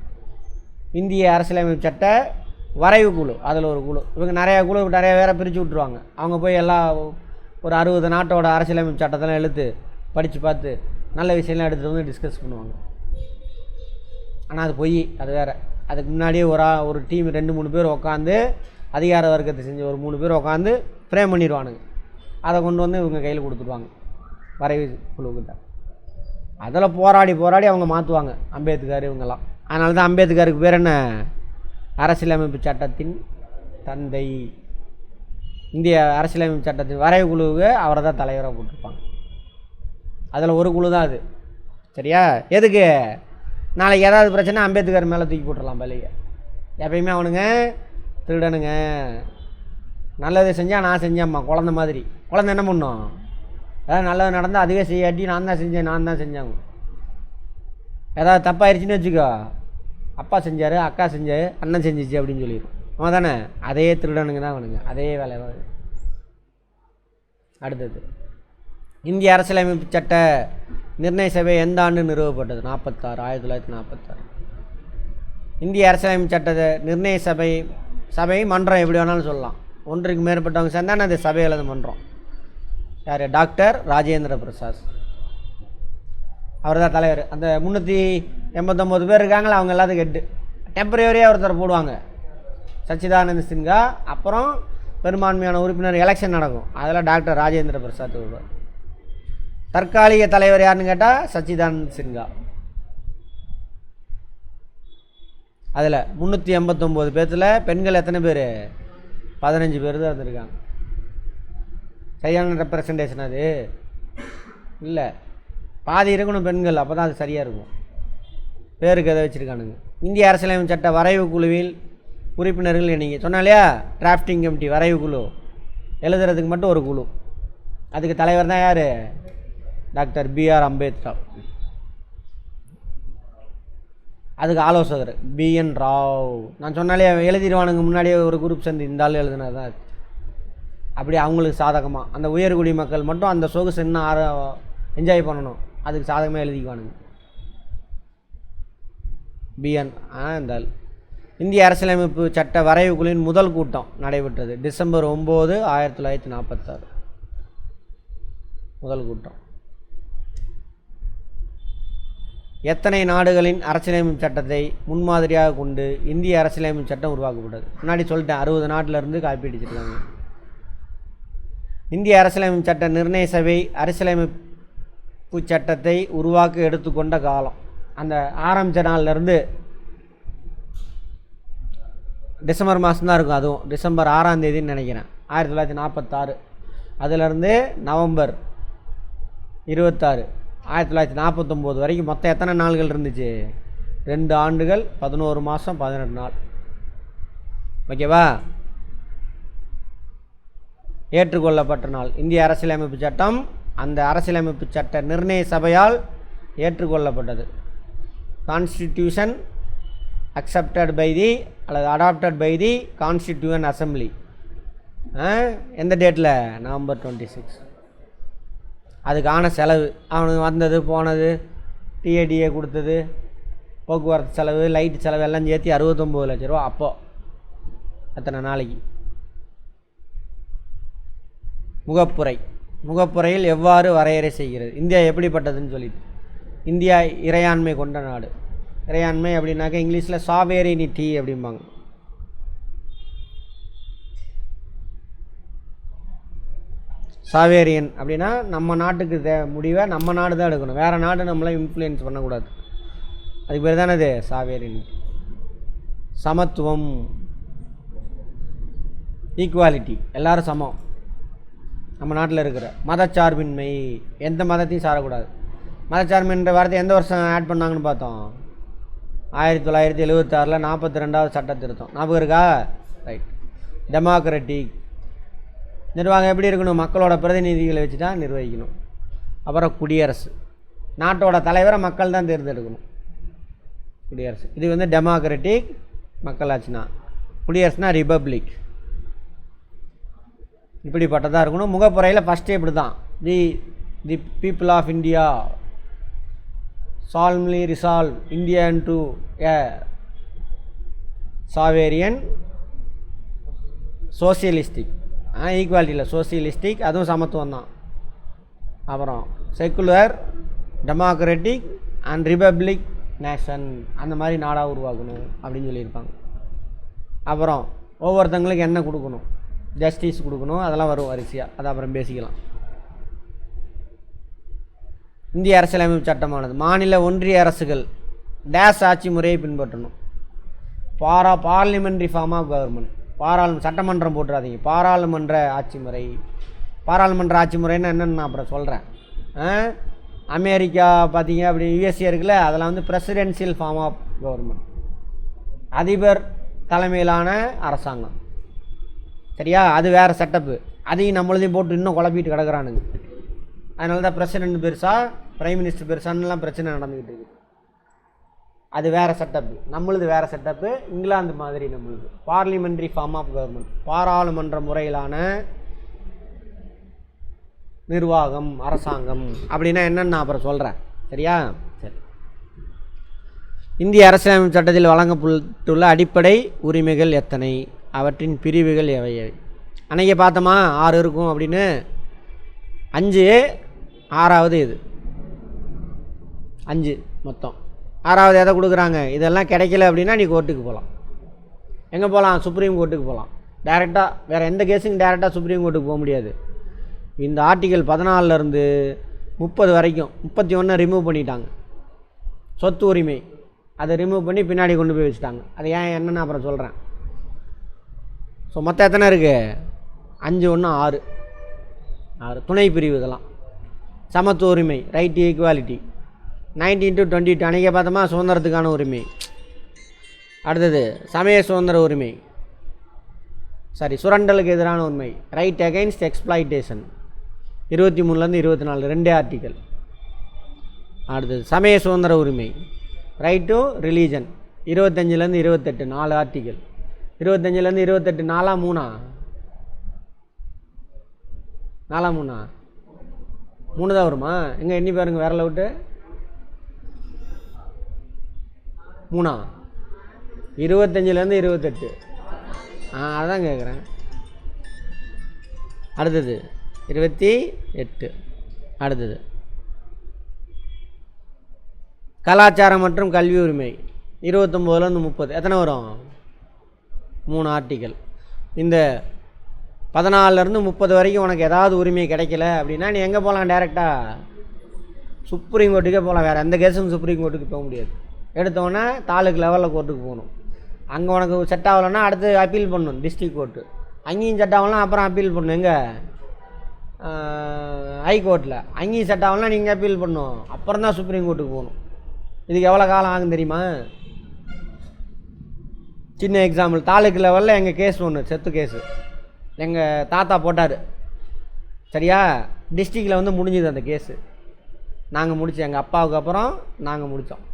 இந்திய அரசியலமைப்பு சட்ட வரைவு குழு, அதில் ஒரு குழு. இவங்க நிறையா குழு நிறைய பேரை பிரித்து விட்ருவாங்க. அவங்க போய் ஒரு 60 நாட்டோட அரசியலமைப்பு சட்டத்தெல்லாம் எழுத்து படித்து பார்த்து நல்ல விஷயம்லாம் எடுத்துகிட்டு வந்து டிஸ்கஸ் பண்ணுவாங்க. ஆனால் அது பொய், அது வேறு. அதுக்கு முன்னாடியே ஒரு டீம் 2-3 பேர் உட்காந்து, அதிகார வர்க்கத்தை செஞ்ச ஒரு 3 பேர் உட்காந்து ஃப்ரேம் பண்ணிடுவானுங்க. அதை கொண்டு வந்து இவங்க கையில் கொடுத்துருவாங்க வரைவு குழுக்கிட்ட. அதில் போராடி அவங்க மாற்றுவாங்க அம்பேத்கர் இவங்கெல்லாம். அதனால தான் அம்பேத்கருக்கு பேர் என்ன, அரசியலமைப்பு சட்டத்தின் தந்தை. இந்திய அரசியலமைப்பு சட்டத்தின் வரைவு குழுவுக்கு அவரை தான் தலைவராக போட்டிருப்பாங்க. அதில் ஒரு குழு தான் அது. சரியா? எதுக்கு? நாளைக்கு ஏதாவது பிரச்சனை அம்பேத்கர் மேலே தூக்கி போட்டுடலாம் பள்ளியை. எப்பயுமே அவனுங்க திருடனுங்க. நல்லது செஞ்சால் நான் செஞ்சேம்மா, குழந்த மாதிரி. குழந்தை என்ன பண்ணும்? ஏதாவது நல்லது நடந்தால் அதுவே செய்யாட்டி நான் தான் செஞ்சாங்க. ஏதாவது தப்பாயிருச்சுன்னு வச்சுக்கோ, அப்பா செஞ்சார், அக்கா செஞ்சார், அண்ணன் செஞ்சிச்சு அப்படின்னு சொல்லிடும். அவன் தானே? அதே திருடனுங்க தான் அவனுங்க, அதே வேலை தான். அடுத்தது இந்திய அரசியலமைப்பு சட்ட நிர்ணய சபை எந்த ஆண்டு நிறுவப்பட்டது? 1946. இந்திய அரசியலமைப்பு சட்ட நிர்ணய சபை மன்றம் எப்படி வேணாலும் சொல்லலாம். ஒன்றுக்கு மேற்பட்டவங்க சேர்ந்தானே அது சபையில் அது மன்றம். யார்? டாக்டர் ராஜேந்திர பிரசாத், அவர் தான் தலைவர். அந்த 389 பேர் இருக்காங்களா, அவங்க எல்லாத்துக்கும் ஹெட்டு. டெம்பரரியாக ஒருத்தர் போடுவாங்க, சச்சிதானந்த சின்ஹா. அப்புறம் பெரும்பான்மையான உறுப்பினர் எலெக்ஷன் நடக்கும், அதில் டாக்டர் ராஜேந்திர பிரசாத் வருவார். தற்காலிக தலைவர் யாருன்னு கேட்டால் சச்சிதானந்த சின்ஹா. அதில் 389 பேர்த்தில் பெண்கள் எத்தனை பேர்? 15 பேர் தான் இருந்திருக்காங்க. சரியான ரெப்ரசன்டேஷன் அது இல்லை. பாதி இருக்கணும் பெண்கள், அப்போ தான் அது சரியாக இருக்கும். பேருக்கு எதை வச்சுருக்கானுங்க. இந்திய அரசியலமைப்பு சட்ட வரைவு குழுவில் உறுப்பினர்கள் நீங்கள் சொன்னா இல்லையா, டிராஃப்டிங் கமிட்டி, வரைவு குழு, எழுதுறதுக்கு மட்டும் ஒரு குழு. அதுக்கு தலைவர் தான் யார்? Doctor B.R. அம்பேத்கர். அதுக்கு ஆலோசகர் B.N. ராவ். நான் சொன்னாலே எழுதிடுவானுங்க முன்னாடியே ஒரு குரூப் சேர்ந்து இந்த ஆள் எழுதுனது தான். அப்படி அவங்களுக்கு சாதகமாக அந்த உயர்குடி மக்கள் மட்டும் அந்த சொகுசு இன்னும் என்ஜாய் பண்ணணும், அதுக்கு சாதகமாக எழுதிக்குவானுங்க. B.N. இந்த ஆள். இந்திய அரசியலமைப்பு சட்ட வரைவு குழுவின் முதல் கூட்டம் நடைபெற்றது டிசம்பர் 9, 1946. முதல் கூட்டம். எத்தனை நாடுகளின் அரசியலமைப்பு சட்டத்தை முன்மாதிரியாக கொண்டு இந்திய அரசியலமைப்பு சட்டம் உருவாக்கப்பட்டது? முன்னாடி சொல்லிட்டேன், 60 நாட்டிலேருந்து காப்பி அடிச்சிருக்காங்க. இந்திய அரசியலமைப்பு சட்ட நிர்ணய சபை அரசியலமைப்பு சட்டத்தை உருவாக்க எடுத்துக்கொண்ட காலம், அந்த ஆரம்பித்த நாள்லேருந்து டிசம்பர் மாதம் தான் இருக்கும். அதுவும் டிசம்பர் 6ஆம் தேதின்னு நினைக்கிறேன், 1946. அதிலேருந்து நவம்பர் 26, 1949 வரைக்கும் மொத்தம் எத்தனை நாள்கள் இருந்துச்சு? 2 ஆண்டுகள் 11 மாதம் 18 நாள். ஓகேவா? ஏற்றுக்கொள்ளப்பட்ட நாள் இந்திய அரசியலமைப்பு சட்டம் அந்த அரசியலமைப்பு சட்ட நிர்ணய சபையால் ஏற்றுக்கொள்ளப்பட்டது. கான்ஸ்டிடியூஷன் அக்செப்டட் பை தி அல்லது adapted by the constituent assembly. எந்த டேட்டில்? நவம்பர் 26. அதுக்கான செலவு அவனுக்கு வந்தது போனது, டிஏடிஏ கொடுத்தது, போக்குவரத்து செலவு, லைட்டு செலவு எல்லாம் சேர்த்து 69 லட்ச ரூபா. அப்போது அத்தனை நாளைக்கு. முகப்புரையில் எவ்வாறு வரையறை செய்கிறது? இந்தியா எப்படிப்பட்டதுன்னு சொல்லிட்டு. இந்தியா இறையாண்மை கொண்ட நாடு. இறையாண்மை அப்படின்னாக்க இங்கிலீஷில் சாவேரினிட்டி அப்படிம்பாங்க. சாவேரியன் அப்படின்னா நம்ம நாட்டுக்கு முடிவை நம்ம நாடு தான் எடுக்கணும், வேறு நாடு நம்மளை இன்ஃப்ளூயன்ஸ் பண்ணக்கூடாது. அதுக்கு பேர் தானே அது சாவேரியனிட்டி. சமத்துவம், ஈக்குவாலிட்டி, எல்லோரும் சமம். நம்ம நாட்டில் இருக்கிற மதச்சார்பின்மை, எந்த மதத்தையும் சாரக்கூடாது. மதச்சார்பின்ற வார்த்தை எந்த வருஷம் ஆட் பண்ணாங்கன்னு பார்த்தோம்? 1976 42வது சட்ட திருத்தம். ஞாபகம் இருக்கா? ரைட். டெமோக்ராட்டிக் நிர்வாகம் எப்படி இருக்கணும்? மக்களோட பிரதிநிதிகளை வச்சு தான் நிர்வகிக்கணும். அப்புறம் குடியரசு, நாட்டோட தலைவரை மக்கள் தான் தேர்ந்தெடுக்கணும். குடியரசு இது வந்து டெமோக்ராட்டிக், மக்களாட்சினா. குடியரசுனா ரிபப்ளிக். இப்படிப்பட்டதாக இருக்கணும். முகப்புரையில் ஃபஸ்ட்டு இப்படி தான், the people of India solemnly resolve India into a sovereign socialistic, ஈக்குவாலிட்டியில் சோசியலிஸ்டிக், அதுவும் சமத்துவம் தான். அப்புறம் secular, democratic and republic nation, அந்த மாதிரி நாடாக உருவாக்கணும் அப்படின்னு சொல்லியிருப்பாங்க. அப்புறம் ஒவ்வொருத்தங்களுக்கு என்ன கொடுக்கணும்? ஜஸ்டிஸ் கொடுக்கணும். அதெல்லாம் வரும் வரிசையாக, அதை அப்புறம் பேசிக்கலாம். இந்திய அரசியலமைப்பு சட்டமானது மாநில ஒன்றிய அரசுகள் டேஸ் ஆட்சி முறையை பின்பற்றணும். Parliamentary form of government. சட்டமன்றம் போட்டுறாதீங்க, பாராளுமன்ற ஆட்சி முறை. பாராளுமன்ற ஆட்சி முறைன்னு என்னென்னு நான் அப்புறம் சொல்கிறேன். அமெரிக்கா பார்த்தீங்க அப்படி யுஎஸ்ஏ இருக்குல்ல, அதெல்லாம் வந்து பிரசிடென்சியல் ஃபார்ம் ஆஃப் கவர்மெண்ட், அதிபர் தலைமையிலான அரசாங்கம். சரியா? அது வேறு செட்டப்பு. அதையும் நம்மளதையும் போட்டு இன்னும் குழப்பிட்டு கிடக்குறானுங்க. அதனால தான் பிரசிடென்ட் பெருசா, பிரைம் மினிஸ்டர் பெருசான்லாம் பிரச்சனை நடந்துக்கிட்டு இருக்குது. அது வேறு செட்டப்பு, நம்மளுது வேறு செட்டப்பு. இங்கிலாந்து மாதிரி நம்மளுது பார்லிமெண்ட்ரி ஃபார்ம் ஆஃப் கவர்மெண்ட், பாராளுமன்ற முறையிலான நிர்வாகம், அரசாங்கம். அப்படின்னா என்னன்னு நான் அப்புறம் சொல்கிறேன். சரியா? சரி. இந்திய அரசியலமைப்பு சட்டத்தில் வழங்கப்பட்டுள்ள அடிப்படை உரிமைகள் எத்தனை? அவற்றின் பிரிவுகள் எவை? அன்றைக்கி பார்த்தோமா 6 இருக்கும் அப்படின்னு. 5, 6வது இது 5 மொத்தம். 6வது எதை கொடுக்குறாங்க? இதெல்லாம் கிடைக்கல அப்படின்னா நீ கோர்ட்டுக்கு போகலாம். எங்கே போகலாம்? சுப்ரீம் கோர்ட்டுக்கு போகலாம். டைரெக்டாக வேறு எந்த கேஸுக்கும் டைரெக்டாக சுப்ரீம் கோர்ட்டுக்கு போக முடியாது. இந்த ஆர்டிகல் 14 30 வரைக்கும் 31 ரிமூவ் பண்ணிட்டாங்க. சொத்து உரிமை அதை ரிமூவ் பண்ணி பின்னாடி கொண்டு போய் வச்சுட்டாங்க. அது ஏன் என்னன்னு அப்புறம் சொல்கிறேன். ஸோ மொத்தம் எத்தனை இருக்குது? 5 1 6 துணை பிரிவுகளாம். சமத்துவ உரிமை, ரைட் டு ஈக்குவாலிட்டி. 19 to 22 அன்றைக்கே பார்த்தோமா சுதந்திரத்துக்கான உரிமை. அடுத்தது சமய சுதந்திர உரிமை, சுரண்டலுக்கு எதிரான உரிமை, ரைட் அகைன்ஸ்ட் எக்ஸ்ப்ளாய்டேஷன். 23 24 2 ஆர்டிக்கல். அடுத்தது சமய சுதந்திர உரிமை, ரைட் டு ரிலீஜன். 25 28 4 ஆர்டிக்கல். 25 28 4 3 3 தான் வருமா? எங்கே எண்ணி பாருங்கள், விரல விட்டு. 3 25 28. அதான் கேட்குறேன். அடுத்தது 28. அடுத்தது கலாச்சாரம் மற்றும் கல்வி உரிமை 29லேருந்து 30 எத்தனை வரும்? 3 ஆர்டிக்கல். இந்த 14லேருந்து 30 வரைக்கும் உனக்கு ஏதாவது உரிமை கிடைக்கல அப்படின்னா நீ எங்கே போகலாம்? டைரெக்டாக சுப்ரீம் கோர்ட்டுக்கே போகலாம். வேறு எந்த கேஸும் சுப்ரீம் கோர்ட்டுக்கு போக முடியாது. எடுத்தோன்னே தாலுக்கு லெவலில் கோர்ட்டுக்கு போகணும். அங்கே உனக்கு செட் ஆகலைன்னா அடுத்து அப்பீல் பண்ணணும் டிஸ்ட்ரிக் கோர்ட்டு. அங்கேயும் செட் ஆகலாம், அப்புறம் அப்பீல் பண்ணணும் எங்கே? ஹைகோர்ட்டில். அங்கேயும் செட் ஆகலாம், நீங்கள் அப்பீல் பண்ணணும், அப்புறம் தான் சுப்ரீம் கோர்ட்டுக்கு போகணும். இதுக்கு எவ்வளோ காலம் ஆகும் தெரியுமா? சின்ன எக்ஸாம்பிள், தாலுக்கு லெவலில் எங்கள் கேஸ் ஒன்று செத்து கேஸு எங்கள் தாத்தா போட்டார். சரியா? டிஸ்ட்ரிக்டில் வந்து முடிஞ்சுது அந்த கேஸு. நாங்கள் முடித்தோம், எங்கள் அப்பாவுக்கு அப்புறம் நாங்கள் முடித்தோம்.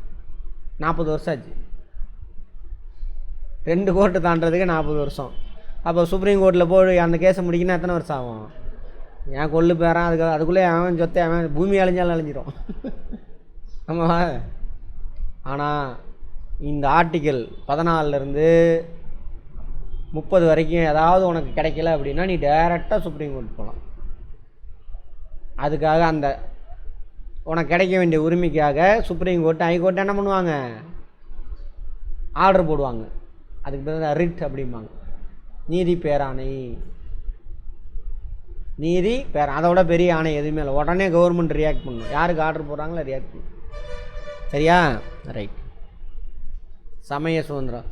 40 வருஷம் ஆச்சு. 2 கோர்ட்டு தாண்டதுக்கு 40 வருஷம். அப்போ சுப்ரீம் கோர்ட்டில் போய் அந்த கேஸை முடிக்கணும்னா எத்தனை வருஷம் ஆகும்? ஏன் கொல்லு பேரான் அதுக்குள்ளே அவன் சொத்தை அவன் பூமி அழிஞ்சாலும் அழிஞ்சிடும். ஆமாவா? ஆனால் இந்த ஆர்டிக்கல் 14லேருந்து 30 வரைக்கும் ஏதாவது உனக்கு கிடைக்கல அப்படின்னா நீ டைரெக்டாக சுப்ரீம் கோர்ட் போகலாம். அதுக்காக அந்த உனக்கு கிடைக்க வேண்டிய உரிமைக்காக சுப்ரீம் கோர்ட்டு ஹைகோர்ட்டு என்ன பண்ணுவாங்க? ஆர்டர் போடுவாங்க. அதுக்கு பேர் ரிட் அப்படிம்பாங்க. நீதி பேராணை. நீதி அதோட பெரிய ஆணை எதுவுமே இல்லை. உடனே கவர்மெண்ட் ரியாக்ட் பண்ணணும். யாருக்கு ஆர்டர் போடுறாங்களோ ரியாக்ட் பண்ணணும். சரியா? ரைட். சமய சுதந்திரம்,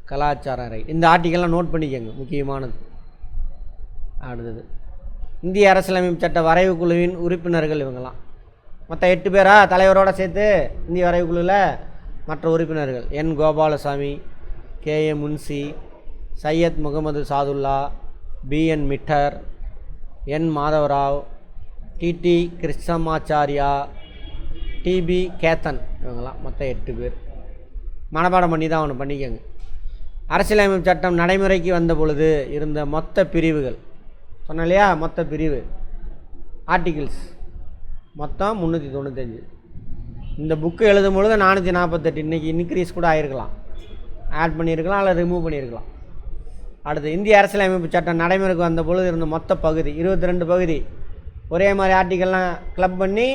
கலாச்சாரம், ரைட். இந்த ஆர்டிக்கல்லாம் நோட் பண்ணிக்கோங்க, முக்கியமானது. அடுத்தது இந்திய அரசியலமைப்பு சட்ட வரைவு குழுவின் உறுப்பினர்கள் இவங்கெல்லாம் மொத்தம் 8 பேரா? தலைவரோடு சேர்த்து இந்திய வரைவு குழுவில் மற்ற உறுப்பினர்கள் என் கோபாலசாமி, KA முன்சி, சையத் முகமது சாதுல்லா, BN மிட்டர், என் மாதவராவ், TT கிருஷ்ணமாச்சாரியா, TB கேத்தன், இவங்கெல்லாம் மொத்தம் 8 பேர். மனப்பாடம் பண்ணி தான் ஒன்று பண்ணிக்கோங்க. அரசியலமைப்பு சட்டம் நடைமுறைக்கு வந்த பொழுது இருந்த மொத்த பிரிவுகள் சொன்ன இல்லையா? மொத்த பிரிவு ஆர்டிகிள்ஸ் மொத்தம் 395. இந்த புக்கு எழுதும் பொழுது 448. இன்றைக்கி இன்க்ரீஸ் கூட ஆகிருக்கலாம், ஆட் பண்ணியிருக்கலாம், அல்லது ரிமூவ் பண்ணியிருக்கலாம். அடுத்து இந்திய அரசியலமைப்பு சட்டம் நடைமுறைக்கு வந்த பொழுது இருந்த மொத்த பகுதி 22 பகுதி. ஒரே மாதிரி ஆர்டிக்கல்லாம் கிளப் பண்ணி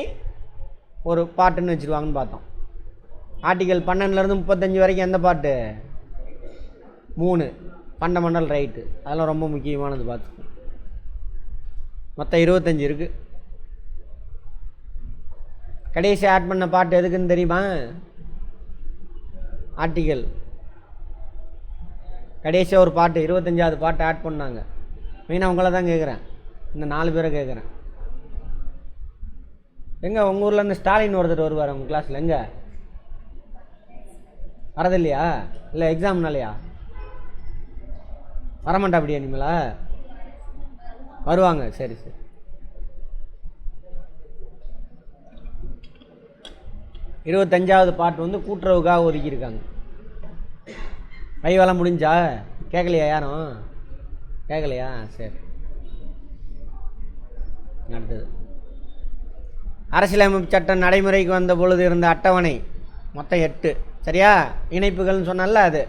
ஒரு பாட்டுன்னு வச்சுருவாங்கன்னு பார்த்தோம். ஆர்டிக்கல் 12லேருந்து 35 வரைக்கும் எந்த பாட்டு? 3 ஃபண்டமெண்டல் ரைட்டு. அதெல்லாம் ரொம்ப முக்கியமானது பார்த்துக்கோங்க. மொத்தம் 25 இருக்குது. கடைசி ஆட் பண்ண பாட்டு எதுக்குன்னு தெரியுமா? ஆர்டிக்கல் கடைசியாக ஒரு பாட்டு 25வது பாட்டு ஆட் பண்ணாங்க. மெயினாக உங்களை தான் கேட்குறேன், இந்த 4 பேரை கேட்குறேன். எங்கே உங்கள் ஊரில் ஸ்டாலின் ஒருத்தர் வருவார் உங்கள் கிளாஸில்? எங்கே வரதில்லையா? இல்லை எக்ஸாம்னாலையா? வரமாட்டா அப்படியா? இனிமேலா வருவாங்க. சரி சரி. இருபத்தஞ்சாவது பாட்டு வந்து கூட்டுறவுக்காக ஒதுக்கியிருக்காங்க. வைவெல்லாம் முடிஞ்சா? கேட்கலையா? யாரும் கேட்கலையா? சரி. அடுத்தது அரசியலமைப்பு சட்டம் நடைமுறைக்கு வந்த பொழுது இருந்த அட்டவணை மொத்தம் 8. சரியா? இணைப்புகள்னு சொன்னால அது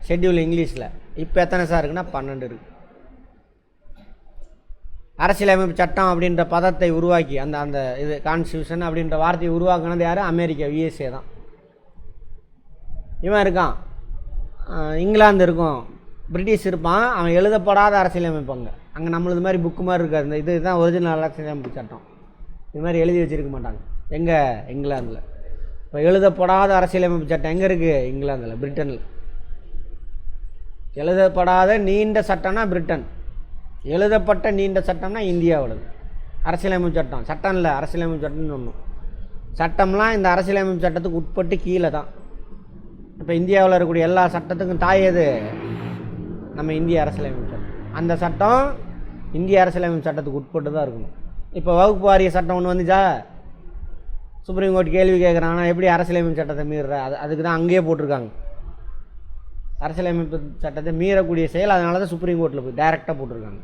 ஷெட்யூல் இங்கிலீஷில். இப்போ எத்தனை சார் இருக்குன்னா 12 இருக்குது. அரசியலமைப்பு சட்டம் அப்படின்ற பதத்தை உருவாக்கி அந்த இது கான்ஸ்டியூஷன் அப்படின்ற வார்த்தையை உருவாக்குனது யார்? அமெரிக்கா, USA தான். இவன் இருக்கான், இங்கிலாந்து இருக்கும், பிரிட்டிஷ் இருப்பான். அவன் எழுதப்படாத அரசியலமைப்பாங்க. அங்கே நம்மளது மாதிரி புக்கு மாதிரி இருக்காது. இந்த இதுதான் ஒரிஜினல் அரசியலமைப்பு சட்டம். இது மாதிரி எழுதி வச்சுருக்க மாட்டாங்க. எங்கே? இங்கிலாந்தில். இப்போ எழுதப்படாத அரசியலமைப்பு சட்டம் எங்கே இருக்குது? இங்கிலாந்தில், பிரிட்டனில். எழுதப்படாத நீண்ட சட்டம்னா பிரிட்டன், எழுதப்பட்ட நீண்ட சட்டம்னா இந்தியாவோடது. அரசியலமைப்பு சட்டம் சட்டம் இல்லை, அரசியலமைப்பு சட்டம்னு ஒன்றும். சட்டம்லாம் இந்த அரசியலமைப்பு சட்டத்துக்கு உட்பட்டு கீழே தான். இப்போ இந்தியாவில் இருக்கக்கூடிய எல்லா சட்டத்துக்கும் தாய் எது? நம்ம இந்திய அரசியலமைப்பு சட்டம். அந்த சட்டம் இந்திய அரசியலமைப்பு சட்டத்துக்கு உட்பட்டு தான் இருக்கணும். இப்போ வகுப்பு வாரிய சட்டம் ஒன்று வந்துச்சா? சுப்ரீம் கோர்ட் கேள்வி கேட்குறாங்கன்னா எப்படி அரசியலமைப்பு சட்டத்தை மீறுற? அதுக்கு தான் அங்கேயே போட்டிருக்காங்க, அரசியலமைப்பு சட்டத்தை மீறக்கூடிய செயல். அதனால தான் சுப்ரீம் கோர்ட்டில் போய் டைரெக்டாக போட்டிருக்காங்க.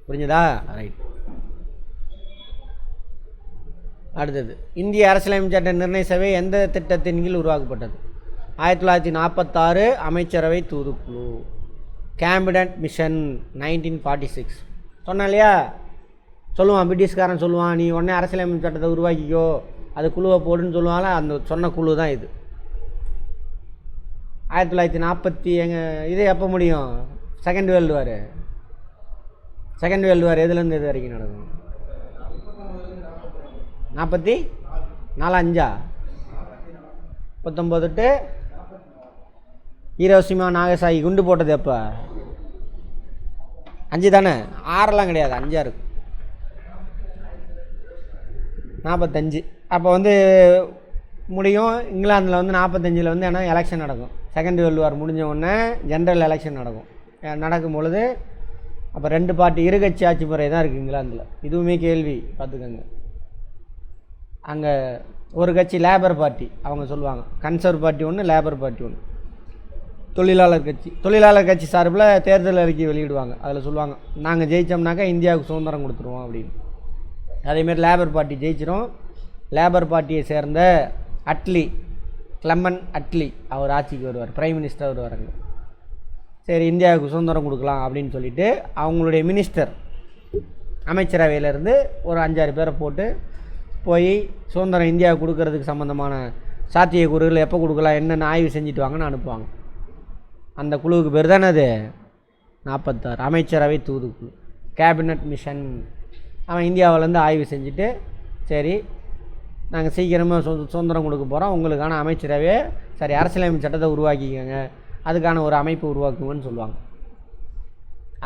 புரிஞ்சுதா? ரைட். அடுத்தது இந்திய அரசியலமைப்பு சட்ட நிர்ணய சபை எந்த திட்டத்தின் கீழ் உருவாக்கப்பட்டது? 1946 அமைச்சரவை தூதுக்குழு. Cabinet mission 1946. சொன்னேன் இல்லையா? சொல்லுவான் பிரிட்டிஷ்காரன், சொல்லுவான் நீ உடனே அரசியலமைப்பு சட்டத்தை உருவாக்கிக்கோ, அது குழுவை போடுன்னு சொல்லுவாங்க. அந்த சொன்ன குழு தான் இது. 1940 இது எப்போ முடியும்? செகண்ட் வேர்ல்டு வார் எதுலேருந்து இது வரைக்கும் நடக்கும்? 44 5 19 ஹிரோஷிமா நாகசாகி குண்டு போட்டது எப்போ? 5 தானே, 6 கிடையாது, 5 இருக்கு. 45 அப்போ முடியும். இங்கிலாந்தில் 45 ஏன்னா எலெக்ஷன் நடக்கும். செகண்ட் வேர்ல்டு வார் முடிஞ்ச உடனே ஜென்ரல் எலெக்ஷன் நடக்கும் பொழுது அப்போ 2 பார்ட்டி இருகட்சி ஆட்சி முறை தான் இருக்குது இங்கிலாந்தில். இதுவுமே கேள்வி பார்த்துக்கோங்க. அங்கே ஒரு கட்சி லேபர் பார்ட்டி, அவங்க சொல்லுவாங்க. கன்சர்வ் பார்ட்டி ஒன்று, லேபர் பார்ட்டி ஒன்று. தொழிலாளர் கட்சி சார்பில் தேர்தல் அறிக்கை வெளியிடுவாங்க. அதில் சொல்லுவாங்க, நாங்கள் ஜெயித்தோம்னாக்கா இந்தியாவுக்கு சுதந்திரம் கொடுத்துருவோம் அப்படின்னு. அதேமாரி லேபர் பார்ட்டி ஜெயிச்சிரும். லேபர் பார்ட்டியை சேர்ந்த கிளமன் அட்லி அவர் ஆட்சிக்கு வருவார், பிரைம் மினிஸ்டர் வருவாருங்க. சரி, இந்தியாவுக்கு சுதந்திரம் கொடுக்கலாம் அப்படின்னு சொல்லிட்டு அவங்களுடைய மினிஸ்டர் அமைச்சரவையிலேருந்து ஒரு 5-6 பேரை போட்டு போய் சுதந்திரம் இந்தியாவுக்கு கொடுக்கறதுக்கு சம்மந்தமான சாத்தியக்கூறுகள் எப்போ கொடுக்கலாம் என்னென்ன ஆய்வு செஞ்சுட்டு வாங்கன்னு அனுப்புவாங்க. அந்த குழுவுக்கு பேர் தானே அது 46 அமைச்சரவை தூதுக்குழு, கேபினட் மிஷன். அவன் இந்தியாவிலேருந்து ஆய்வு செஞ்சுட்டு, சரி நாங்கள் சீக்கிரமாக சுதந்திரம் கொடுக்க போகிறோம், உங்களுக்கான அமைச்சரவையே சரி அரசியலமைப்பு சட்டத்தை உருவாக்கிக்கோங்க, அதுக்கான ஒரு அமைப்பு உருவாக்குங்கன்னு சொல்லுவாங்க.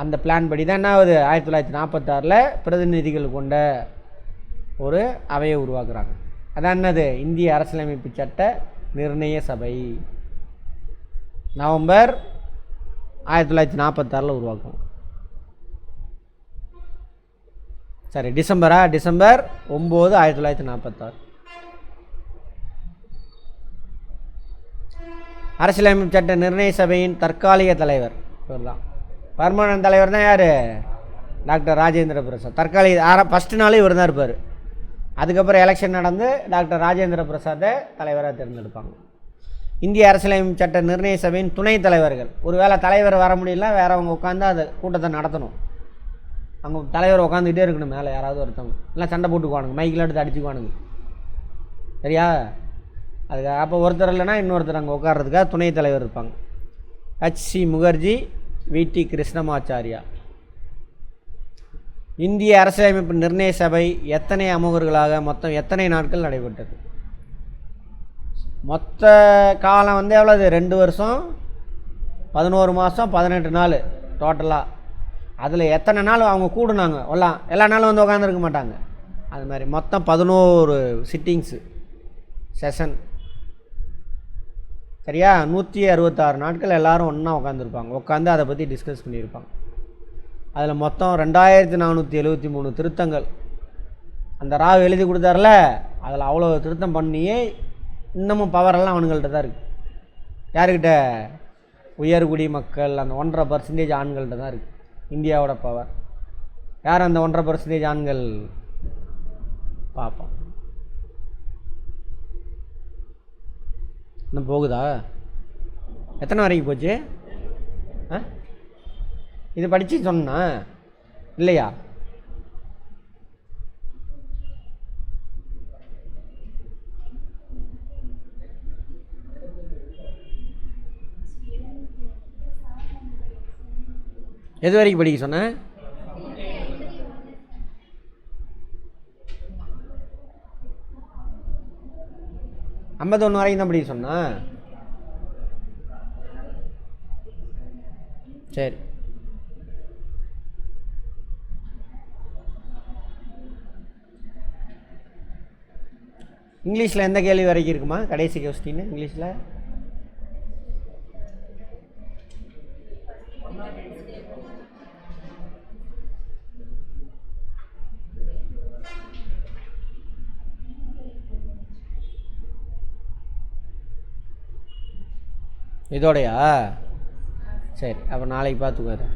அந்த பிளான் படி தான் என்ன ஆகுது? 1946 பிரதிநிதிகள் கொண்ட ஒரு அவையை உருவாக்குறாங்க. அதான் என்னது? இந்திய அரசியலமைப்பு சட்ட நிர்ணய சபை. நவம்பர் 1946 உருவாக்கும். சரி, டிசம்பர் 9 1946. அரசியலமைப்பு சட்ட நிர்ணய சபையின் தற்காலிக தலைவர் இவர் தான். பர்மனன்ட் தலைவர் தான் யார்? டாக்டர் ராஜேந்திர பிரசாத். தற்காலிக ஃபஸ்ட்டு நாளே இவர் தான் இருப்பார். அதுக்கப்புறம் எலெக்ஷன் நடந்து டாக்டர் ராஜேந்திர பிரசாத்தை தலைவராக தேர்ந்தெடுப்பாங்க. இந்திய அரசியலமைப்பு சட்ட நிர்ணய சபையின் துணைத் தலைவர்கள். ஒருவேளை தலைவர் வர முடியல, வேறவங்க உட்காந்து அந்த கூட்டத்தை நடத்தணும். அங்கே தலைவர் உட்காந்துக்கிட்டே இருக்கணும், மேலே யாராவது ஒருத்தவங்க எல்லாம் சண்டை போட்டுக்குவானுங்க, மைக்கில் எடுத்து அடிச்சுக்குவானுங்க. சரியா? அதுக்கு அப்போ ஒருத்தர் இல்லைன்னா இன்னொருத்தர் அங்கே உட்கார்றதுக்காக துணைத் தலைவர் இருப்பாங்க. H.C. முகர்ஜி, V.T. கிருஷ்ணமாச்சாரியா. இந்திய அரசியலமைப்பு நிர்ணய சபை எத்தனை அமர்வுகளாக மொத்தம் எத்தனை நாட்கள் நடைபெற்றது? மொத்த காலம் எவ்வளவு? 2 வருஷம் 11 மாதம் 18 நாள் டோட்டலாக. அதில் எத்தனை நாள் அவங்க கூடுனாங்க? எல்லா நாளும் உட்காந்துருக்க மாட்டாங்க. அது மாதிரி மொத்தம் 11 சிட்டிங்ஸு செஷன். சரியா? 166 நாட்கள் எல்லோரும் ஒன்றா உட்காந்துருப்பாங்க. உட்காந்து அதை பற்றி டிஸ்கஸ் பண்ணியிருப்பாங்க. அதில் மொத்தம் 2473 திருத்தங்கள் அந்த ராவ் எழுதி கொடுத்தார்ல, அதில் அவ்வளோ திருத்தம் பண்ணியே இன்னமும் பவரெல்லாம் அவனுங்கள்ட்ட தான் இருக்குது. யாருக்கிட்ட? உயர்குடி மக்கள், அந்த 1.5% ஆண்கள்கிட்ட தான் இருக்குது இந்தியாவோட பவர். யார் அந்த 1.5% ஆண்கள்? பார்ப்போம். இன்னும் போகுதா? எத்தனை வரைக்கும் போச்சு? இது படித்து சொன்னா இல்லையா? எது வரைக்கும் படிக்க சொன்னேன்? ஐம்பத்தொன்று வரைக்கும் தான் படிக்க சொன்னா. சரி, இங்கிலீஷில் எந்த கேள்வி வரைக்கும் இருக்குமா? கடைசி கொஸ்டின் இங்கிலீஷில். இதோடையா? சரி, அப்போ நாளைக்கு பார்த்துக்குவாரு.